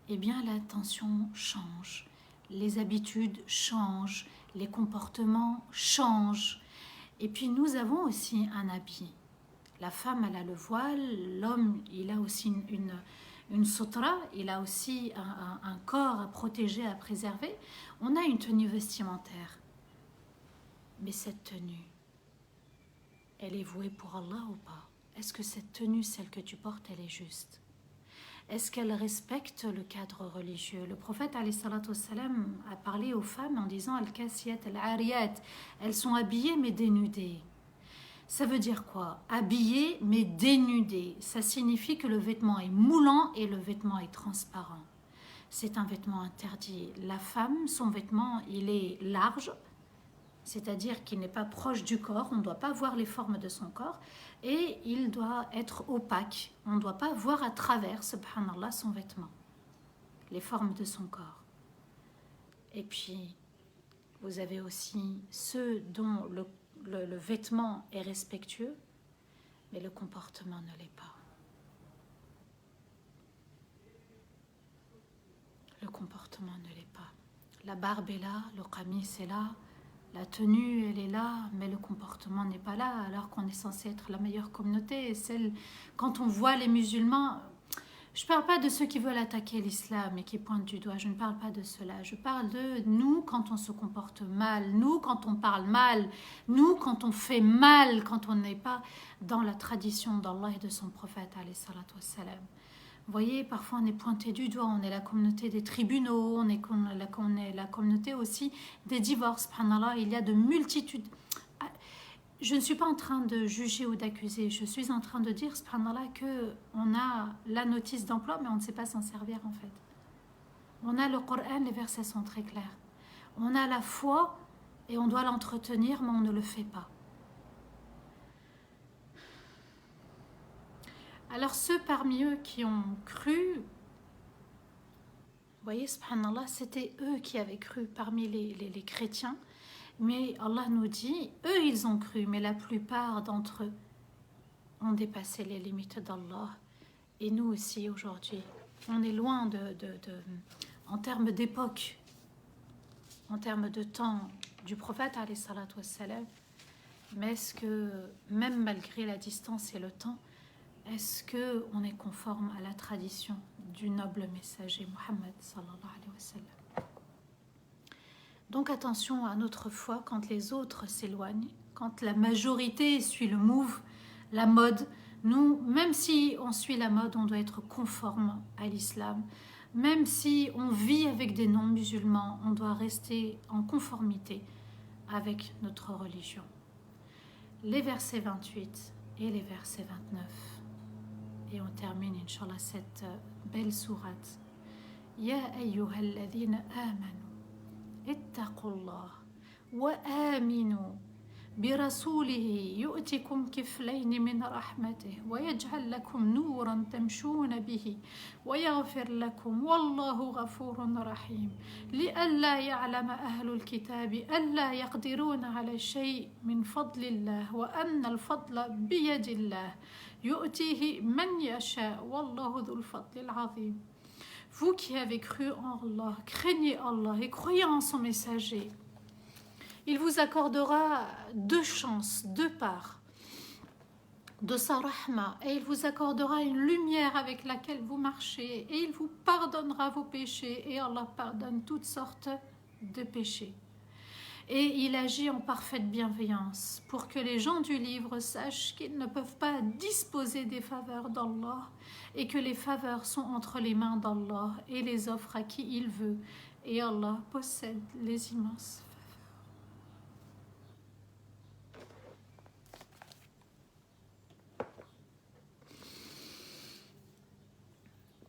eh bien l'attention change, les habitudes changent, les comportements changent. Et puis nous avons aussi un habit. La femme, elle a le voile, l'homme, il a aussi une sutra, il a aussi un corps à protéger, à préserver. On a une tenue vestimentaire. Mais cette tenue, elle est vouée pour Allah ou pas? Est-ce que cette tenue, celle que tu portes, elle est juste? Est-ce qu'elle respecte le cadre religieux? Le prophète alayhi salatu wassalam a parlé aux femmes en disant al-kasiyat, al-ariyat, elles sont habillées mais dénudées. Ça veut dire quoi? Habillées mais dénudées. Ça signifie que le vêtement est moulant et le vêtement est transparent. C'est un vêtement interdit. La femme, son vêtement, il est large, c'est-à-dire qu'il n'est pas proche du corps, on ne doit pas voir les formes de son corps, et il doit être opaque. On ne doit pas voir à travers, subhanallah, son vêtement, les formes de son corps. Et puis, vous avez aussi ceux dont le vêtement est respectueux, mais le comportement ne l'est pas. Le comportement ne l'est pas. La barbe est là, le qamis est là, la tenue, elle est là, mais le comportement n'est pas là, alors qu'on est censé être la meilleure communauté. Quand on voit les musulmans, je ne parle pas de ceux qui veulent attaquer l'islam et qui pointent du doigt, je ne parle pas de cela. Je parle de nous quand on se comporte mal, nous quand on parle mal, nous quand on fait mal, quand on n'est pas dans la tradition d'Allah et de son prophète, alayhi salatu wassalam. Vous voyez, parfois on est pointé du doigt, on est la communauté des tribunaux, on est la communauté aussi des divorces. Subhanallah, il y a de multitudes. Je ne suis pas en train de juger ou d'accuser, je suis en train de dire, subhanallah, qu'on a la notice d'emploi, mais on ne sait pas s'en servir en fait. On a le Coran, les versets sont très clairs. On a la foi et on doit l'entretenir, mais on ne le fait pas. Alors ceux parmi eux qui ont cru, vous voyez, subhanallah, c'était eux qui avaient cru parmi les chrétiens. Mais Allah nous dit, eux ils ont cru, mais la plupart d'entre eux ont dépassé les limites d'Allah. Et nous aussi aujourd'hui, on est loin en termes d'époque, en termes de temps du prophète alayhi salatu wassalam. Mais est-ce que, même malgré la distance et le temps, est-ce qu'on est conforme à la tradition du noble messager Muhammad sallallahu alayhi wa sallam? Donc attention à notre foi quand les autres s'éloignent, quand la majorité suit le move, la mode. Nous, même si on suit la mode, on doit être conforme à l'islam. Même si on vit avec des non-musulmans, on doit rester en conformité avec notre religion. Les versets 28 et les versets 29. Et on termine, Inch'Allah, cette belle sourate. Ya ayyuhalladhina amanu, ittaqullah, wa aminu birasulihi yu'tikum kiflayni min rahmatih, wa yaj'al lakum nuran tamshuna bihi, wa yaghfir lakum, wallahu ghafurun rahim. Li'alla ya'lama ahlul kitabi alla yaqdiruna ala shay' min fadlillah, wa anna al-fadla biyadillah. يؤتيه من يشاء والله ذو الفضل العظيم. Vous qui avez cru en Allah, craignez Allah et croyez en son messager. Il vous accordera deux chances, deux parts de sa rahma, et il vous accordera une lumière avec laquelle vous marchez, et il vous pardonnera vos péchés, et Allah pardonne toutes sortes de péchés. Et il agit en parfaite bienveillance pour que les gens du livre sachent qu'ils ne peuvent pas disposer des faveurs d'Allah et que les faveurs sont entre les mains d'Allah et les offre à qui il veut. Et Allah possède les immenses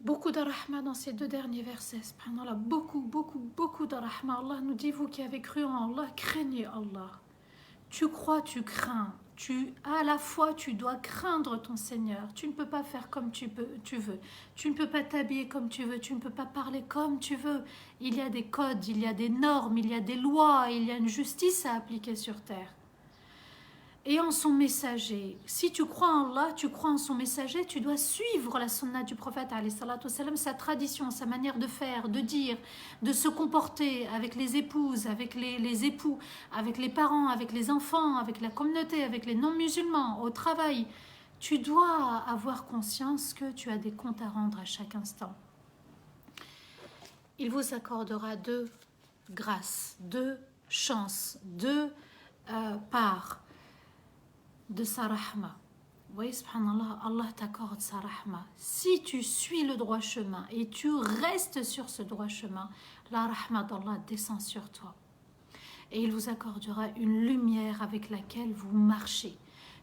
beaucoup de rahma dans ces deux derniers versets. Subhanallah, beaucoup de rahma. Allah nous dit, vous qui avez cru en Allah, craignez Allah. Tu crois, tu crains. À la fois, tu dois craindre ton Seigneur. Tu ne peux pas faire comme tu veux. Tu ne peux pas t'habiller comme tu veux. Tu ne peux pas parler comme tu veux. Il y a des codes, il y a des normes, il y a des lois, il y a une justice à appliquer sur terre. Et en son messager, si tu crois en Allah, tu crois en son messager, tu dois suivre la sunna du prophète, sa tradition, sa manière de faire, de dire, de se comporter avec les épouses, avec les époux, avec les parents, avec les enfants, avec la communauté, avec les non-musulmans, au travail. Tu dois avoir conscience que tu as des comptes à rendre à chaque instant. Il vous accordera 2 grâces, 2 chances, 2 parts de sa rahma. Vous voyez, subhanallah, Allah t'accorde sa rahma. Si tu suis le droit chemin et tu restes sur ce droit chemin, la rahma d'Allah descend sur toi. Et il vous accordera une lumière avec laquelle vous marchez.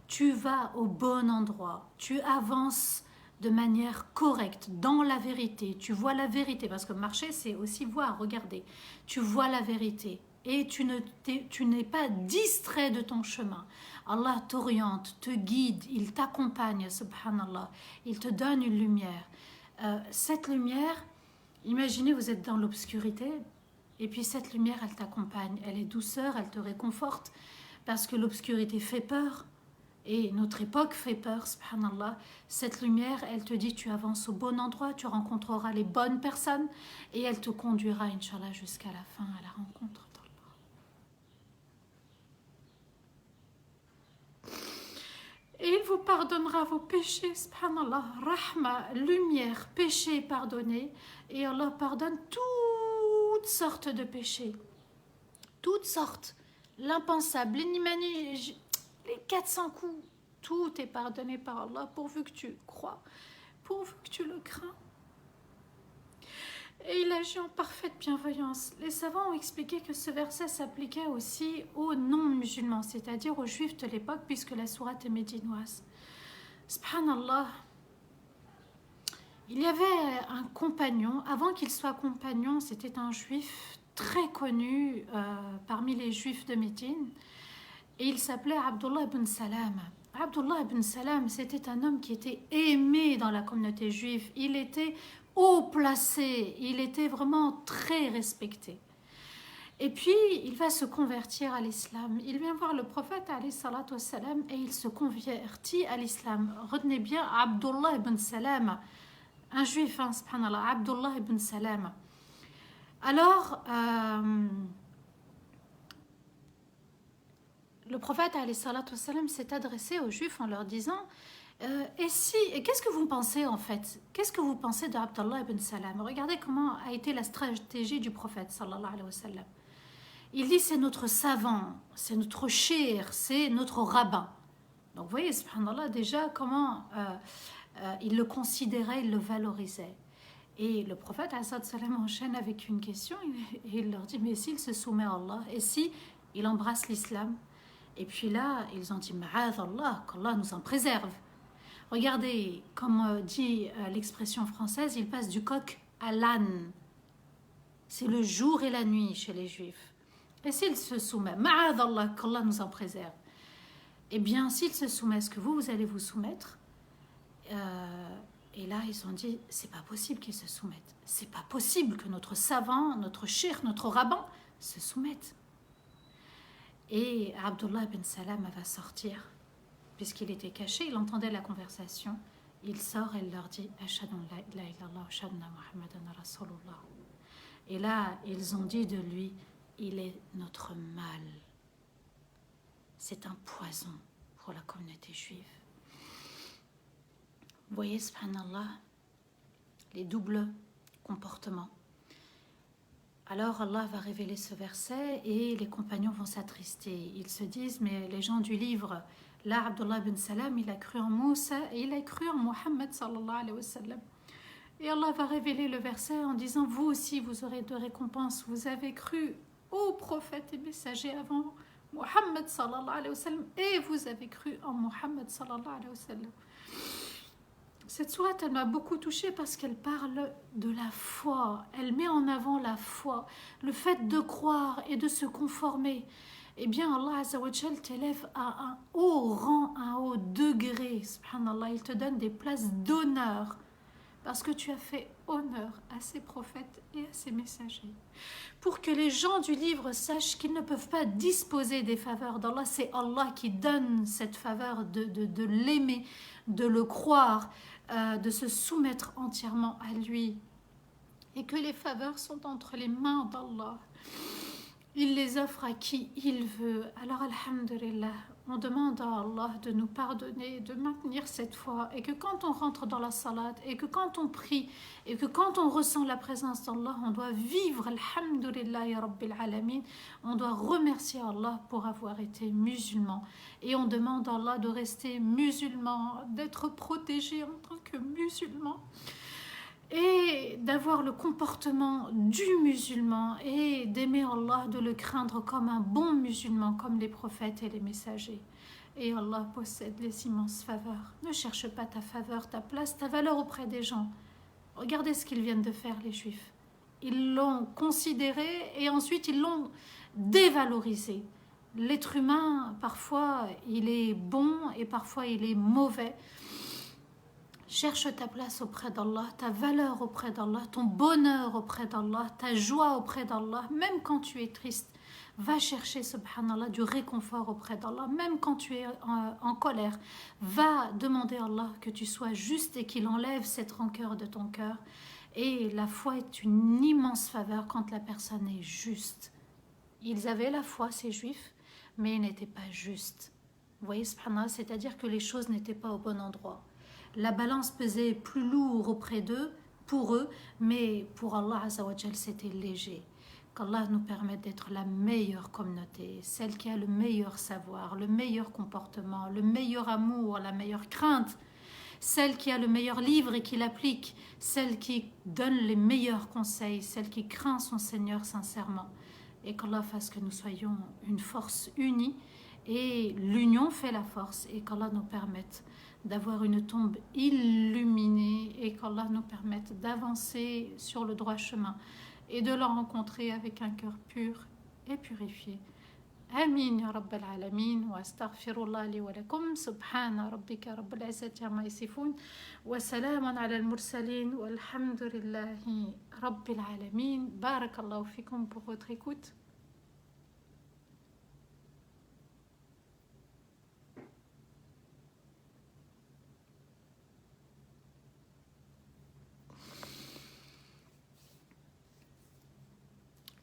Tu vas au bon endroit, tu avances de manière correcte, dans la vérité. Tu vois la vérité, parce que marcher, c'est aussi voir, regarder. Tu vois la vérité et tu n'es pas distrait de ton chemin. Allah t'oriente, te guide, il t'accompagne, subhanallah. Il te donne une lumière. Cette lumière, imaginez, vous êtes dans l'obscurité, et puis cette lumière, elle t'accompagne. Elle est douceur, elle te réconforte, parce que l'obscurité fait peur, et notre époque fait peur, subhanallah. Cette lumière, elle te dit, tu avances au bon endroit, tu rencontreras les bonnes personnes, et elle te conduira, Inch'Allah, jusqu'à la fin, à la rencontre. Et il vous pardonnera vos péchés, subhanallah, rahma, lumière, péché pardonné. Et Allah pardonne toutes sortes de péchés. Toutes sortes. L'impensable, l'inimaginaire, les 400 coups. Tout est pardonné par Allah pourvu que tu crois, pourvu que tu le crains. Et il agit en parfaite bienveillance. Les savants ont expliqué que ce verset s'appliquait aussi aux non-musulmans, c'est-à-dire aux juifs de l'époque, puisque la sourate est médinoise. Subhanallah, il y avait un compagnon, avant qu'il soit compagnon, c'était un juif très connu parmi les juifs de Médine, et il s'appelait Abdullah ibn Salam. Abdullah ibn Salam, c'était un homme qui était aimé dans la communauté juive. Il était haut placé, il était vraiment très respecté. Et puis, il va se convertir à l'islam. Il vient voir le prophète, alayhi salatu wassalam, et il se convertit à l'islam. Retenez bien, Abdullah ibn Salam, un juif, hein, subhanallah, Abdullah ibn Salam. Alors, le prophète, alayhi salatu wassalam, s'est adressé aux juifs en leur disant... et qu'est-ce que vous pensez en fait? Qu'est-ce que vous pensez de Abdullah ibn Salam? Regardez comment a été la stratégie du prophète sallallahu alayhi wa sallam. Il dit c'est notre savant, c'est notre shir, c'est notre rabbin. Donc vous voyez, subhanallah, déjà comment il le considérait, il le valorisait. Et le prophète sallam enchaîne avec une question et il leur dit mais s'il se soumet à Allah et si il embrasse l'islam? Et puis là, ils ont dit ma'adh Allah, qu'Allah nous en préserve. Regardez, comme dit l'expression française, il passe du coq à l'âne. C'est le jour et la nuit chez les juifs. Et s'il se soumet, ma'ad Allah, qu'Allah nous en préserve. Eh bien, s'il se soumet, est-ce que vous allez vous soumettre? Et là, ils ont dit, c'est pas possible qu'il se soumette. C'est pas possible que notre savant, notre cheikh, notre rabbin se soumette. Et Abdullah ibn Salam va sortir. Puisqu'il était caché, il entendait la conversation. Il sort et il leur dit « Ashhadu an la ilaha illallah wa ashhadu anna Muhammadan rasulullah » Et là, ils ont dit de lui « Il est notre mal. » C'est un poison pour la communauté juive. Vous voyez, subhanallah, les doubles comportements. Alors Allah va révéler ce verset et les compagnons vont s'attrister. Ils se disent « Mais les gens du livre... » Là, Abdullah ibn Salam, il a cru en Moussa et il a cru en Mohammed sallallahu alayhi wa sallam. Et Allah va révéler le verset en disant, vous aussi, vous aurez de récompenses. Vous avez cru au prophète et messager avant Mohammed sallallahu alayhi wa sallam et vous avez cru en Mohammed sallallahu alayhi wa sallam. Cette sourate, elle m'a beaucoup touchée parce qu'elle parle de la foi. Elle met en avant la foi, le fait de croire et de se conformer. Eh bien, Allah Azza wa Jal t'élève à un haut rang, un haut degré. Subhanallah, il te donne des places d'honneur parce que tu as fait honneur à ses prophètes et à ses messagers. Pour que les gens du livre sachent qu'ils ne peuvent pas disposer des faveurs d'Allah, c'est Allah qui donne cette faveur de l'aimer, de le croire, de se soumettre entièrement à lui. Et que les faveurs sont entre les mains d'Allah. Il les offre à qui il veut. Alors, alhamdulillah, on demande à Allah de nous pardonner, de maintenir cette foi, et que quand on rentre dans la salade, et que quand on prie, et que quand on ressent la présence d'Allah, on doit vivre, alhamdulillah ya rabbil alamin, on doit remercier Allah pour avoir été musulman. Et on demande à Allah de rester musulman, d'être protégé en tant que musulman, et d'avoir le comportement du musulman et d'aimer Allah, de le craindre comme un bon musulman, comme les prophètes et les messagers. Et Allah possède les immenses faveurs. Ne cherche pas ta faveur, ta place, ta valeur auprès des gens. Regardez ce qu'ils viennent de faire, les Juifs. Ils l'ont considéré et ensuite ils l'ont dévalorisé. L'être humain, parfois, il est bon et parfois il est mauvais. Cherche ta place auprès d'Allah, ta valeur auprès d'Allah, ton bonheur auprès d'Allah, ta joie auprès d'Allah. Même quand tu es triste, va chercher, subhanallah, du réconfort auprès d'Allah. Même quand tu es en colère, va demander à Allah que tu sois juste et qu'il enlève cette rancœur de ton cœur. Et la foi est une immense faveur quand la personne est juste. Ils avaient la foi, ces Juifs, mais ils n'étaient pas justes. Vous voyez, subhanallah, c'est-à-dire que les choses n'étaient pas au bon endroit. La balance pesait plus lourd auprès d'eux, pour eux, mais pour Allah Azza wa Jal, c'était léger. Qu'Allah nous permette d'être la meilleure communauté, celle qui a le meilleur savoir, le meilleur comportement, le meilleur amour, la meilleure crainte, celle qui a le meilleur livre et qui l'applique, celle qui donne les meilleurs conseils, celle qui craint son Seigneur sincèrement. Et qu'Allah fasse que nous soyons une force unie, et l'union fait la force, et qu'Allah nous permette d'avoir une tombe illuminée et qu'Allah nous permette d'avancer sur le droit chemin et de le rencontrer avec un cœur pur et purifié. Amin ya rabbal alamin wa astaghfirullah li wa lakum subhana rabbika rabbil izzati amma yasifun wa salamun ala al mursalin walhamdulillahi rabbil alamin. Barakallahu fikum pour votre écoute.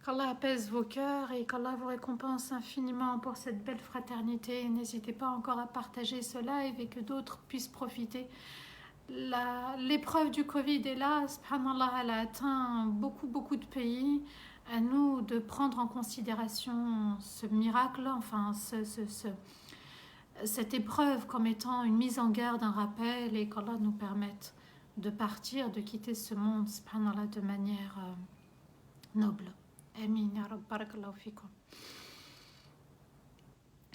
Qu'Allah apaise vos cœurs et qu'Allah vous récompense infiniment pour cette belle fraternité. N'hésitez pas encore à partager ce live et que d'autres puissent profiter. L'épreuve du Covid est là, subhanallah, elle a atteint beaucoup de pays. À nous de prendre en considération ce miracle, enfin cette épreuve comme étant une mise en garde, un rappel, et qu'Allah nous permette de partir, de quitter ce monde, subhanallah, de manière noble. Amin, ya Rabb, barakallahu fikum.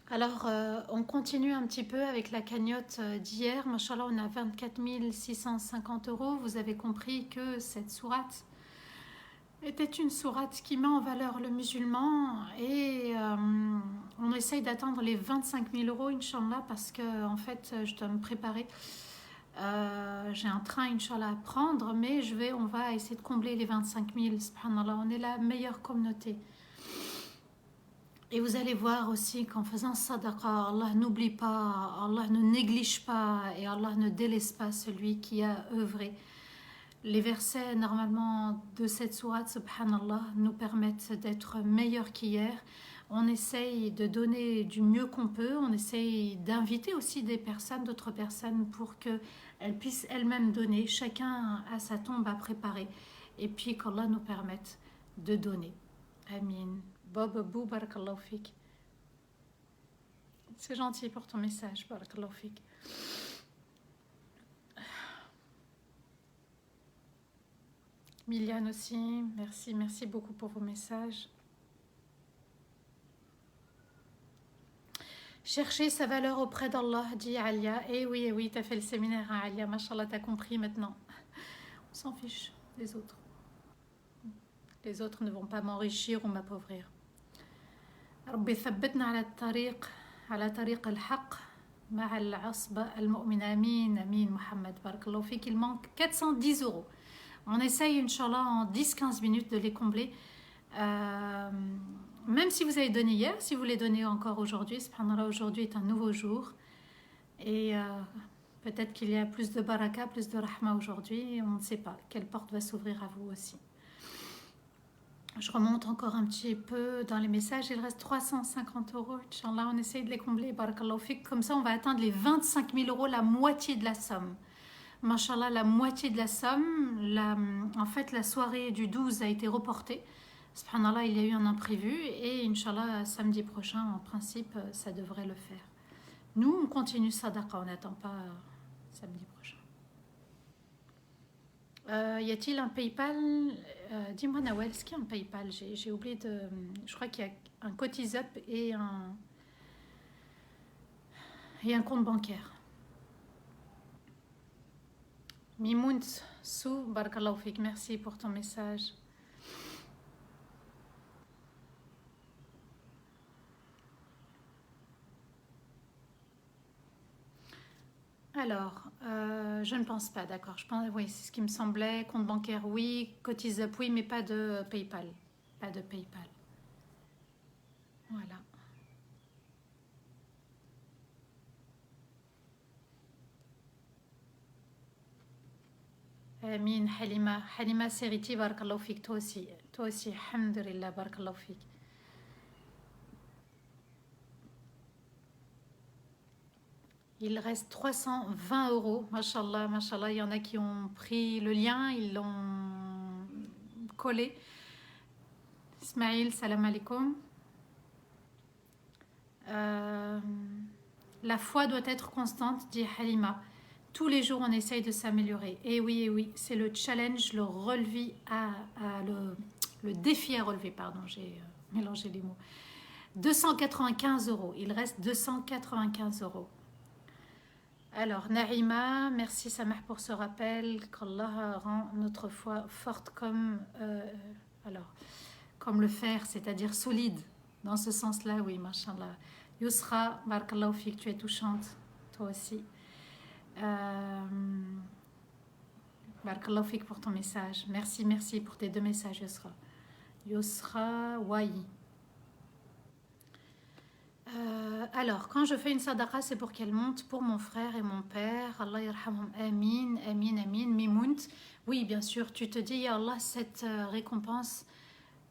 Alors, on continue un petit peu avec la cagnotte d'hier. Mashallah, on a 24 650 €. Vous avez compris que cette sourate était une sourate qui met en valeur le musulman et on essaye d'atteindre les 25 000 €, Inch'Allah, parce que en fait, je dois me préparer. J'ai un train, Inch'Allah, à prendre, mais on va essayer de combler les 25 000, subhanallah. On est la meilleure communauté. Et vous allez voir aussi qu'en faisant sadaqa, Allah n'oublie pas, Allah ne néglige pas et Allah ne délaisse pas celui qui a œuvré. Les versets normalement de cette sourate, subhanallah, nous permettent d'être meilleurs qu'hier. On essaye de donner du mieux qu'on peut, on essaye d'inviter aussi d'autres personnes pour qu'elles puissent elles-mêmes donner. Chacun a sa tombe à préparer et puis qu'Allah nous permette de donner. Amin. Bob Bou, barakallahu fik. C'est gentil pour ton message, barakallahu fik. Miliane aussi, merci beaucoup pour vos messages. Chercher sa valeur auprès d'Allah, dit Alia. Et oui, tu as fait le séminaire, hein, Alia. Mashallah, tu as compris maintenant. On s'en fiche des autres. Les autres ne vont pas m'enrichir ou m'appauvrir. ربي ثبتنا على طريق الحق مع العصبة المؤمنة. آمين آمين محمد بارك الله فيك. Il manque 410 euros. On essaye, Inch'Allah, en 10-15 minutes de les combler. Même si vous avez donné hier, si vous les donnez encore aujourd'hui, subhanallah, aujourd'hui est un nouveau jour. Et peut-être qu'il y a plus de baraka, plus de rahma aujourd'hui. On ne sait pas quelle porte va s'ouvrir à vous aussi. Je remonte encore un petit peu dans les messages. Il reste 350 euros. Inch'Allah, on essaye de les combler. Barakallahu fik. Comme ça, on va atteindre les 25 000 euros, la moitié de la somme. Mashallah, la moitié de la somme. En fait, la soirée du 12 a été reportée. Subhanallah, il y a eu un imprévu. Et Inch'Allah, samedi prochain, en principe, ça devrait le faire. Nous, on continue sadaqa. On n'attend pas samedi prochain. Y a-t-il un PayPal? Dis-moi Nawel, est-ce qu'il y a un PayPal? J'ai oublié de... Je crois qu'il y a un Cotisap et un compte bancaire. Mimoun Sou, barakallahu fik, merci pour ton message. Alors, je ne pense pas, d'accord. Je pense, oui, c'est ce qui me semblait. Compte bancaire, oui. Cotisap, oui, mais pas de PayPal. Pas de PayPal. Voilà. Amin, Halima. Halima Seriti, barakallahu fik, toi aussi. Toi aussi, alhamdulillah, barakallahu fik. Il reste 320 euros, mashallah, mashallah. Il y en a qui ont pris le lien, ils l'ont collé. Ismail, salam alaikum. La foi doit être constante, dit Halima. Tous les jours, on essaye de s'améliorer. Et oui, c'est le challenge, le relevé le défi à relever, pardon, j'ai mélangé les mots. 295 euros, il reste 295 euros. Alors, Naïma, merci Samah pour ce rappel, qu'Allah rend notre foi forte comme le fer, c'est-à-dire solide. Dans ce sens-là, oui, mashallah. Yusra, barakallahu fik, tu es touchante, toi aussi. Barakallahu fik pour ton message. Merci pour tes deux messages, Yusra. Yusra Wai. Alors, quand je fais une sadaqa, c'est pour qu'elle monte pour mon frère et mon père. Allah yarhamhum, amin, amin, amin, mimount. Oui, bien sûr, tu te dis, ya Allah, cette récompense,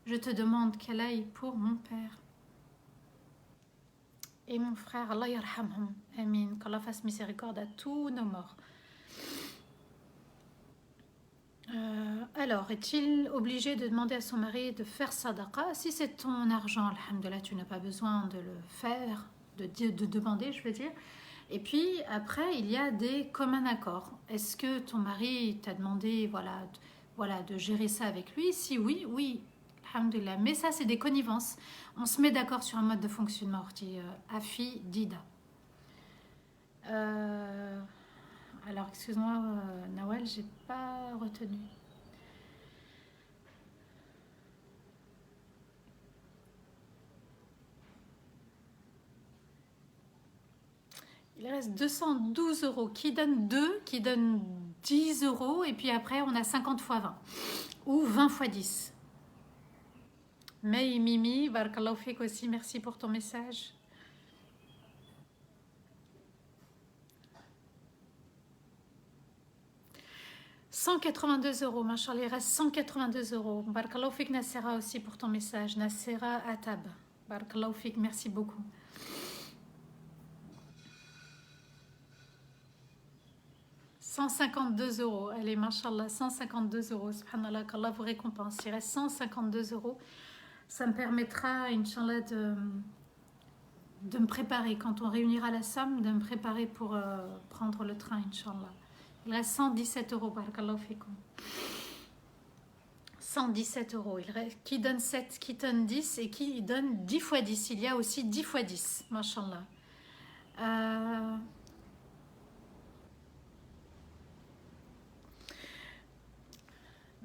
je te demande qu'elle aille pour mon père et mon frère. Allah yarhamhum, amin. Qu'Allah fasse miséricorde à tous nos morts. Alors, est-il obligé de demander à son mari de faire sadaqa? Si c'est ton argent, alhamdoulilah, tu n'as pas besoin de le faire, de demander, je veux dire. Et puis, après, il y a des communs accords. Est-ce que ton mari t'a demandé de gérer ça avec lui? Si oui, oui, alhamdoulilah. Mais ça, c'est des connivences. On se met d'accord sur un mode de fonctionnement, dit Afi Dida. Alors, excuse-moi, Nawel, j'ai pas retenu. Il reste 212 euros. Qui donne 2, qui donne 10 euros. Et puis après, on a 50 x 20. Ou 20 x 10. May Mimi, barakallahu fik aussi, merci pour ton message. « 182 euros, machallah, il reste 182 euros. Barakallahu fik Nassera aussi pour ton message. Nassera Atab. Barakallahu fik, merci beaucoup. « 152 euros. Allez, machallah, 152 euros. Subhanallah, qu'Allah vous récompense. Il reste 152 euros. Ça me permettra, Inch'Allah, de me préparer. Quand on réunira la somme, de me préparer pour prendre le train, Inch'Allah. Il reste 117 euros, barakallahu fikum. 117 euros. Qui donne 7, qui donne 10 et qui donne 10 x 10. Il y a aussi 10 x 10, mashallah. Euh,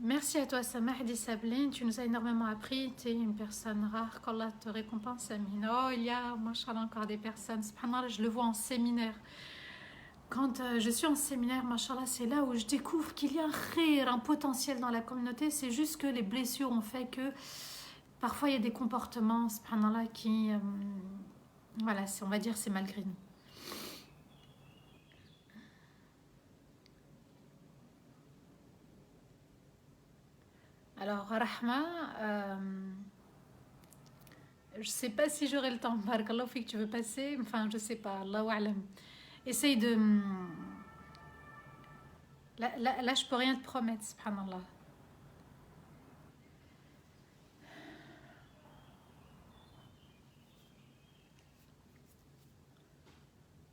Merci à toi, Samah Di Sabline. Tu nous as énormément appris. Tu es une personne rare. Qu'Allah te récompense, Amine. Oh, il y a, machallah, encore des personnes. Subhanallah, je le vois en séminaire. Quand je suis en séminaire, machallah, c'est là où je découvre qu'il y a un khir, un potentiel dans la communauté. C'est juste que les blessures ont fait que parfois il y a des comportements, subhanallah, qui. Voilà, on va dire c'est malgré nous. Alors, Rahma, je sais pas si j'aurai le temps. Barakallahu fik, tu veux passer? Enfin, je sais pas. Allahu a'lam. Essaye de. Là, je peux rien te promettre, subhanallah.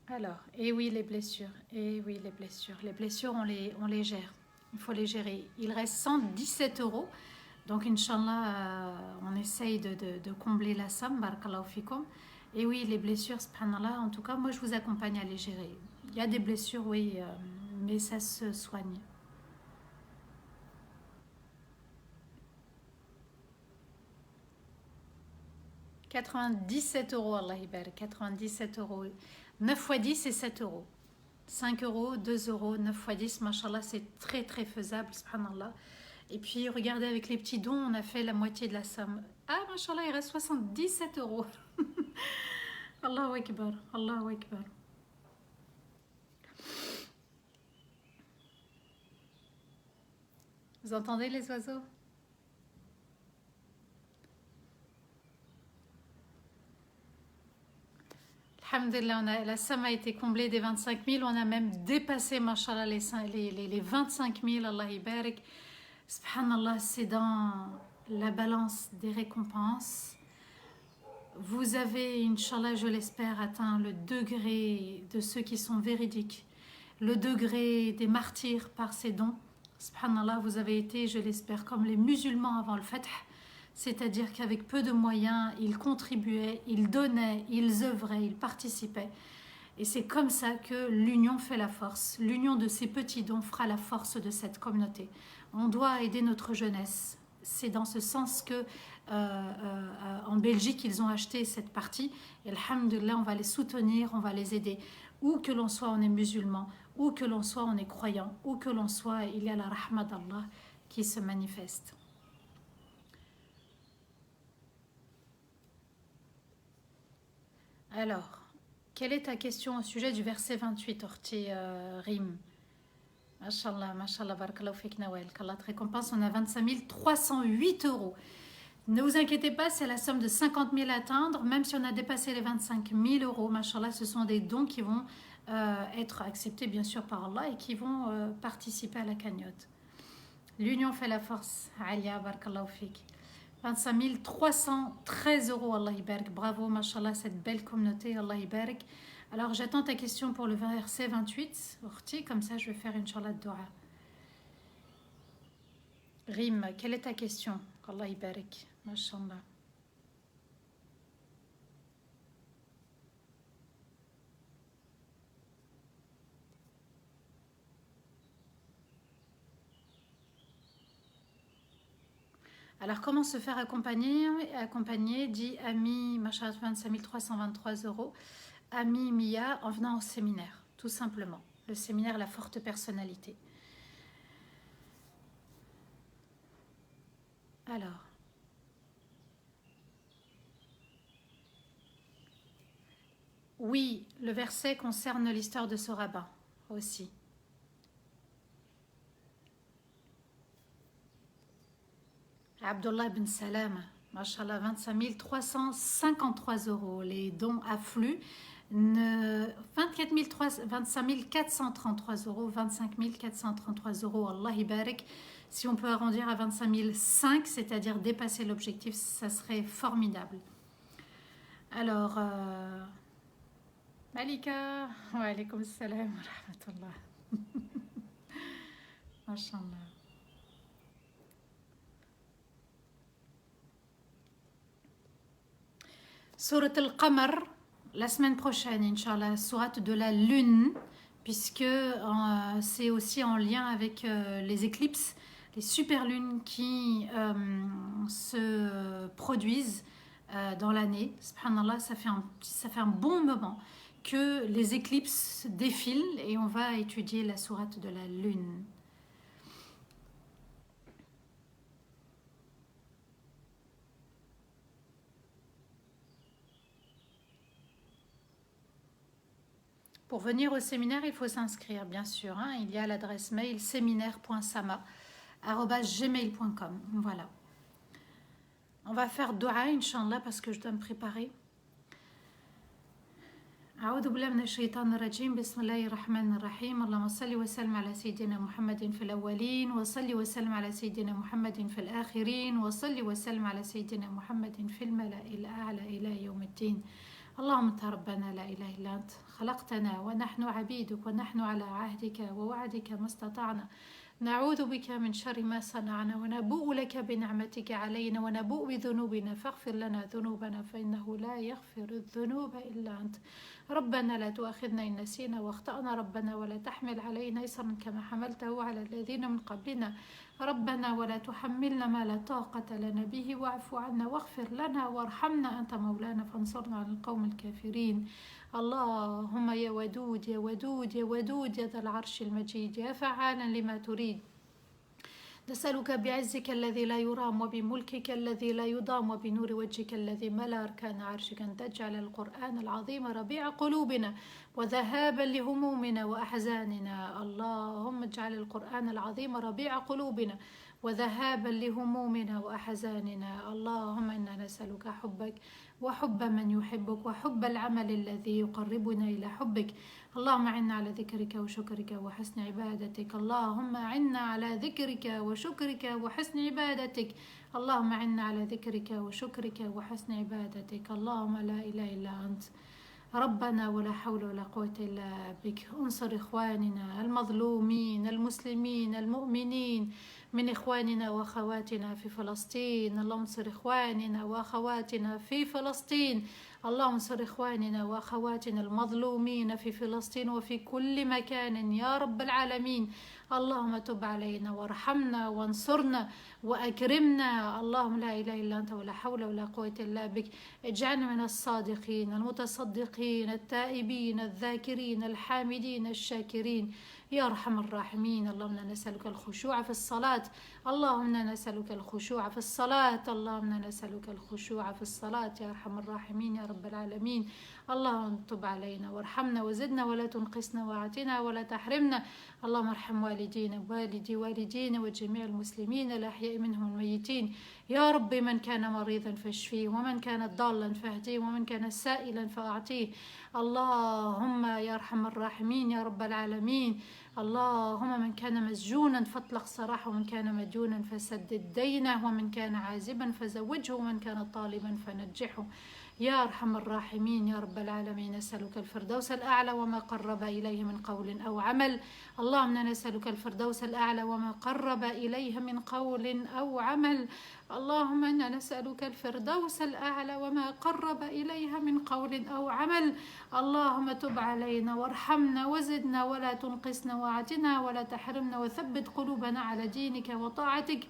Alors, et oui, les blessures. Et oui, les blessures. Les blessures, on les gère. Il faut les gérer. Il reste 117 euros. Donc, Inch'Allah, on essaye de combler la somme. Barakallahu fikum. Et oui, les blessures, subhanallah, en tout cas, moi, je vous accompagne à les gérer. Il y a des blessures, oui, mais ça se soigne. 97 euros, Allah barak. 97 euros. 9 fois 10, c'est 7 euros. 5 euros, 2 euros, 9 fois 10, machallah, c'est très très faisable, subhanallah. Et puis, regardez, avec les petits dons, on a fait la moitié de la somme. Ah, machallah, il reste 77 euros. Allahu Akbar, Allahu Akbar. Vous entendez les oiseaux? Alhamdulillah, la somme a été comblée des 25 000. On a même dépassé, mashallah, les 25 000. Allah barik. Subhanallah, c'est dans la balance des récompenses. Vous avez, Inch'Allah, je l'espère, atteint le degré de ceux qui sont véridiques, le degré des martyrs par ces dons. Subhanallah, vous avez été, je l'espère, comme les musulmans avant le Fath, c'est-à-dire qu'avec peu de moyens, ils contribuaient, ils donnaient, ils œuvraient, ils participaient. Et c'est comme ça que l'union fait la force. L'union de ces petits dons fera la force de cette communauté. On doit aider notre jeunesse. C'est dans ce sens que en Belgique, ils ont acheté cette partie. Et alhamdulillah, on va les soutenir, on va les aider. Où que l'on soit, on est musulman. Où que l'on soit, on est croyant. Où que l'on soit, il y a la rahma d'Allah qui se manifeste. Alors, quelle est ta question au sujet du verset 28, Orti Rim? Mashallah, mashallah, barakallahu fik Nawel. Qu'Allah te récompense, on a 25 308 euros. Ne vous inquiétez pas, c'est la somme de 50 000 à atteindre. Même si on a dépassé les 25 000 euros, mashallah, ce sont des dons qui vont être acceptés bien sûr par Allah et qui vont participer à la cagnotte. L'union fait la force. Alia, barakallahu fik. 25 313 euros, Allah barik. Bravo, mashallah, cette belle communauté, Allah barik. Alors, j'attends ta question pour le verset 28, Orti, comme ça je vais faire une Inch'Allah de dua. Rim, quelle est ta question? Allah barik, mashallah. Alors, comment se faire accompagner, dit Ami, machallah, 25 323 euros. Ami Mia, en venant au séminaire, tout simplement. Le séminaire La Forte Personnalité. Alors, oui, le verset concerne l'histoire de ce rabbin aussi. Abdullah ibn Salam, machallah, 25 353 euros. Les dons affluent. 25 433 euros, 25 433 euros, Allah barik. Si on peut arrondir à 25 500, c'est-à-dire dépasser l'objectif, ça serait formidable. Alors, Malika, wa alaykoum salam wa rahmatullah. Mashallah. Surat al-Qamar, la semaine prochaine, Inch'Allah, sourate de la lune, puisque c'est aussi en lien avec les éclipses, les super lunes qui se produisent dans l'année. Subhanallah, ça fait un bon moment que les éclipses défilent et on va étudier la sourate de la lune. Pour venir au séminaire, il faut s'inscrire, bien sûr. Hein. Il y a l'adresse mail séminaire.sama@gmail.com. Voilà. On va faire dua, Inch'Allah, parce que je dois me préparer. أعوذ بالله من الشيطان الرجيم بسم الله الرحمن الرحيم اللهم صل وسلم على سيدنا محمد في الأولين وصل وسلم على سيدنا محمد في الآخرين وصل وسلم على سيدنا محمد في الملأ الأعلى إلى يوم الدين اللهم أنت ربنا لا إله إلا أنت خلقتنا ونحن عبيدك ونحن على عهدك ووعدك ما استطعنا نعوذ بك من شر ما صنعنا ونبوء لك بنعمتك علينا ونبوء بذنوبنا فاغفر لنا ذنوبنا فإنه لا يغفر الذنوب إلا أنت ربنا لا تؤاخذنا إن نسينا واخطأنا ربنا ولا تحمل علينا إصرا كما حملته على الذين من قبلنا ربنا ولا تحملنا ما لا طاقة لنا به واعف عنا واغفر لنا وارحمنا أنت مولانا فانصرنا على القوم الكافرين اللهم يا ودود يا ودود يا ودود يا ذا العرش المجيد يا فعالا لما تريد نسألك بعزك الذي لا يرام وبملكك الذي لا يضام وبنور وجهك الذي ملا أركان عرشك أن تجعل القرآن العظيم ربيع قلوبنا وذهابا لهمومنا وأحزاننا اللهم اجعل القرآن العظيم ربيع قلوبنا وذهابا لهمومنا وأحزاننا اللهم إنا نسألك حبك وحب من يحبك وحب العمل الذي يقربنا إلى حبك اللهم أعنا على ذكرك وشكرك وحسن عبادتك اللهم أعنا على ذكرك وشكرك وحسن عبادتك اللهم أعنا على ذكرك وشكرك وحسن عبادتك اللهم لا إله إلا أنت ربنا ولا حول ولا قوة إلا بك انصر إخواننا المظلومين المسلمين المؤمنين من إخواننا وأخواتنا في فلسطين اللهم انصر إخواننا وأخواتنا في فلسطين اللهم انصر إخواننا وأخواتنا المظلومين في فلسطين وفي كل مكان يا رب العالمين اللهم تب علينا وارحمنا وانصرنا وأكرمنا اللهم لا إله إلا أنت ولا حول ولا قوة إلا بك اجعلنا من الصادقين المتصدقين التائبين الذاكرين الحامدين الشاكرين يا أرحم الراحمين اللهم نسألك الخشوع في الصلاة اللهم نسألك الخشوع في الصلاة اللهم نسألك الخشوع في الصلاة يا أرحم الراحمين يا رب العالمين اللهم تب علينا وارحمنا وزدنا ولا تنقصنا واعتنا ولا تحرمنا اللهم ارحم والدينا والدينا وجميع المسلمين الأحياء منهم الميتين يا رب من كان مريضا فاشفيه ومن كان ضالا فاهديه ومن كان سائلا فأعطيه اللهم يا أرحم الراحمين يا رب العالمين اللهم من كان مسجونا فاطلق سراحه ومن كان مديونا فسدد دينه ومن كان عازبا فزوجه ومن كان طالبا فنجحه يا أرحم الراحمين يا رب العالمين نسألك الفردوس الأعلى وما قرب إليه من قول أو عمل اللهم نسألك الفردوس الأعلى وما قرب إليه من قول أو عمل اللهم إنا نسألك الفردوس الأعلى وما قرب إليها من قول أو عمل اللهم تب علينا وارحمنا وزدنا ولا تنقصنا واعتنا ولا تحرمنا وثبت قلوبنا على دينك وطاعتك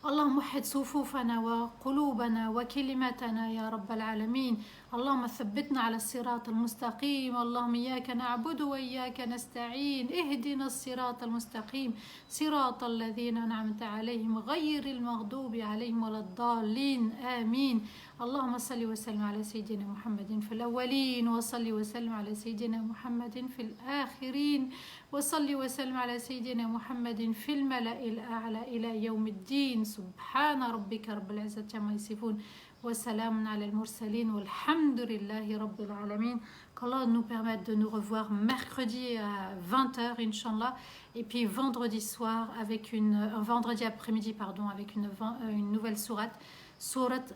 اللهم وحد صفوفنا وقلوبنا وكلمتنا يا رب العالمين اللهم ثبتنا على الصراط المستقيم اللهم إياك نعبد وإياك نستعين اهدنا الصراط المستقيم صراط الذين أنعمت عليهم غير المغضوب عليهم ولا الضالين آمين اللهم صل وسلم على سيدنا محمد في الأولين وصل وسلم على سيدنا محمد في الآخرين وصل وسلم على سيدنا محمد في الملأ الأعلى إلى يوم الدين سبحان ربك رب العزة عما يصفون وسلام على المرسلين والحمد لله رب العالمين. Qu'Allah nous permette de nous revoir mercredi à 20h Inch'Allah et puis vendredi soir avec vendredi après-midi pardon avec une nouvelle sourate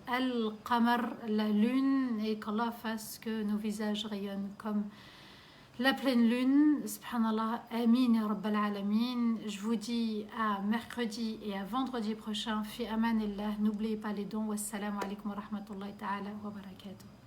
Al-Qamar, la lune, et qu'Allah fasse que nos visages rayonnent comme la pleine lune. Subhanallah, amin ya rabbal alamin. Je vous dis à mercredi et à vendredi prochain. Fi amanillah. N'oubliez pas les dons. Wassalamu alaikum wa rahmatullahi ta'ala wa barakatuh.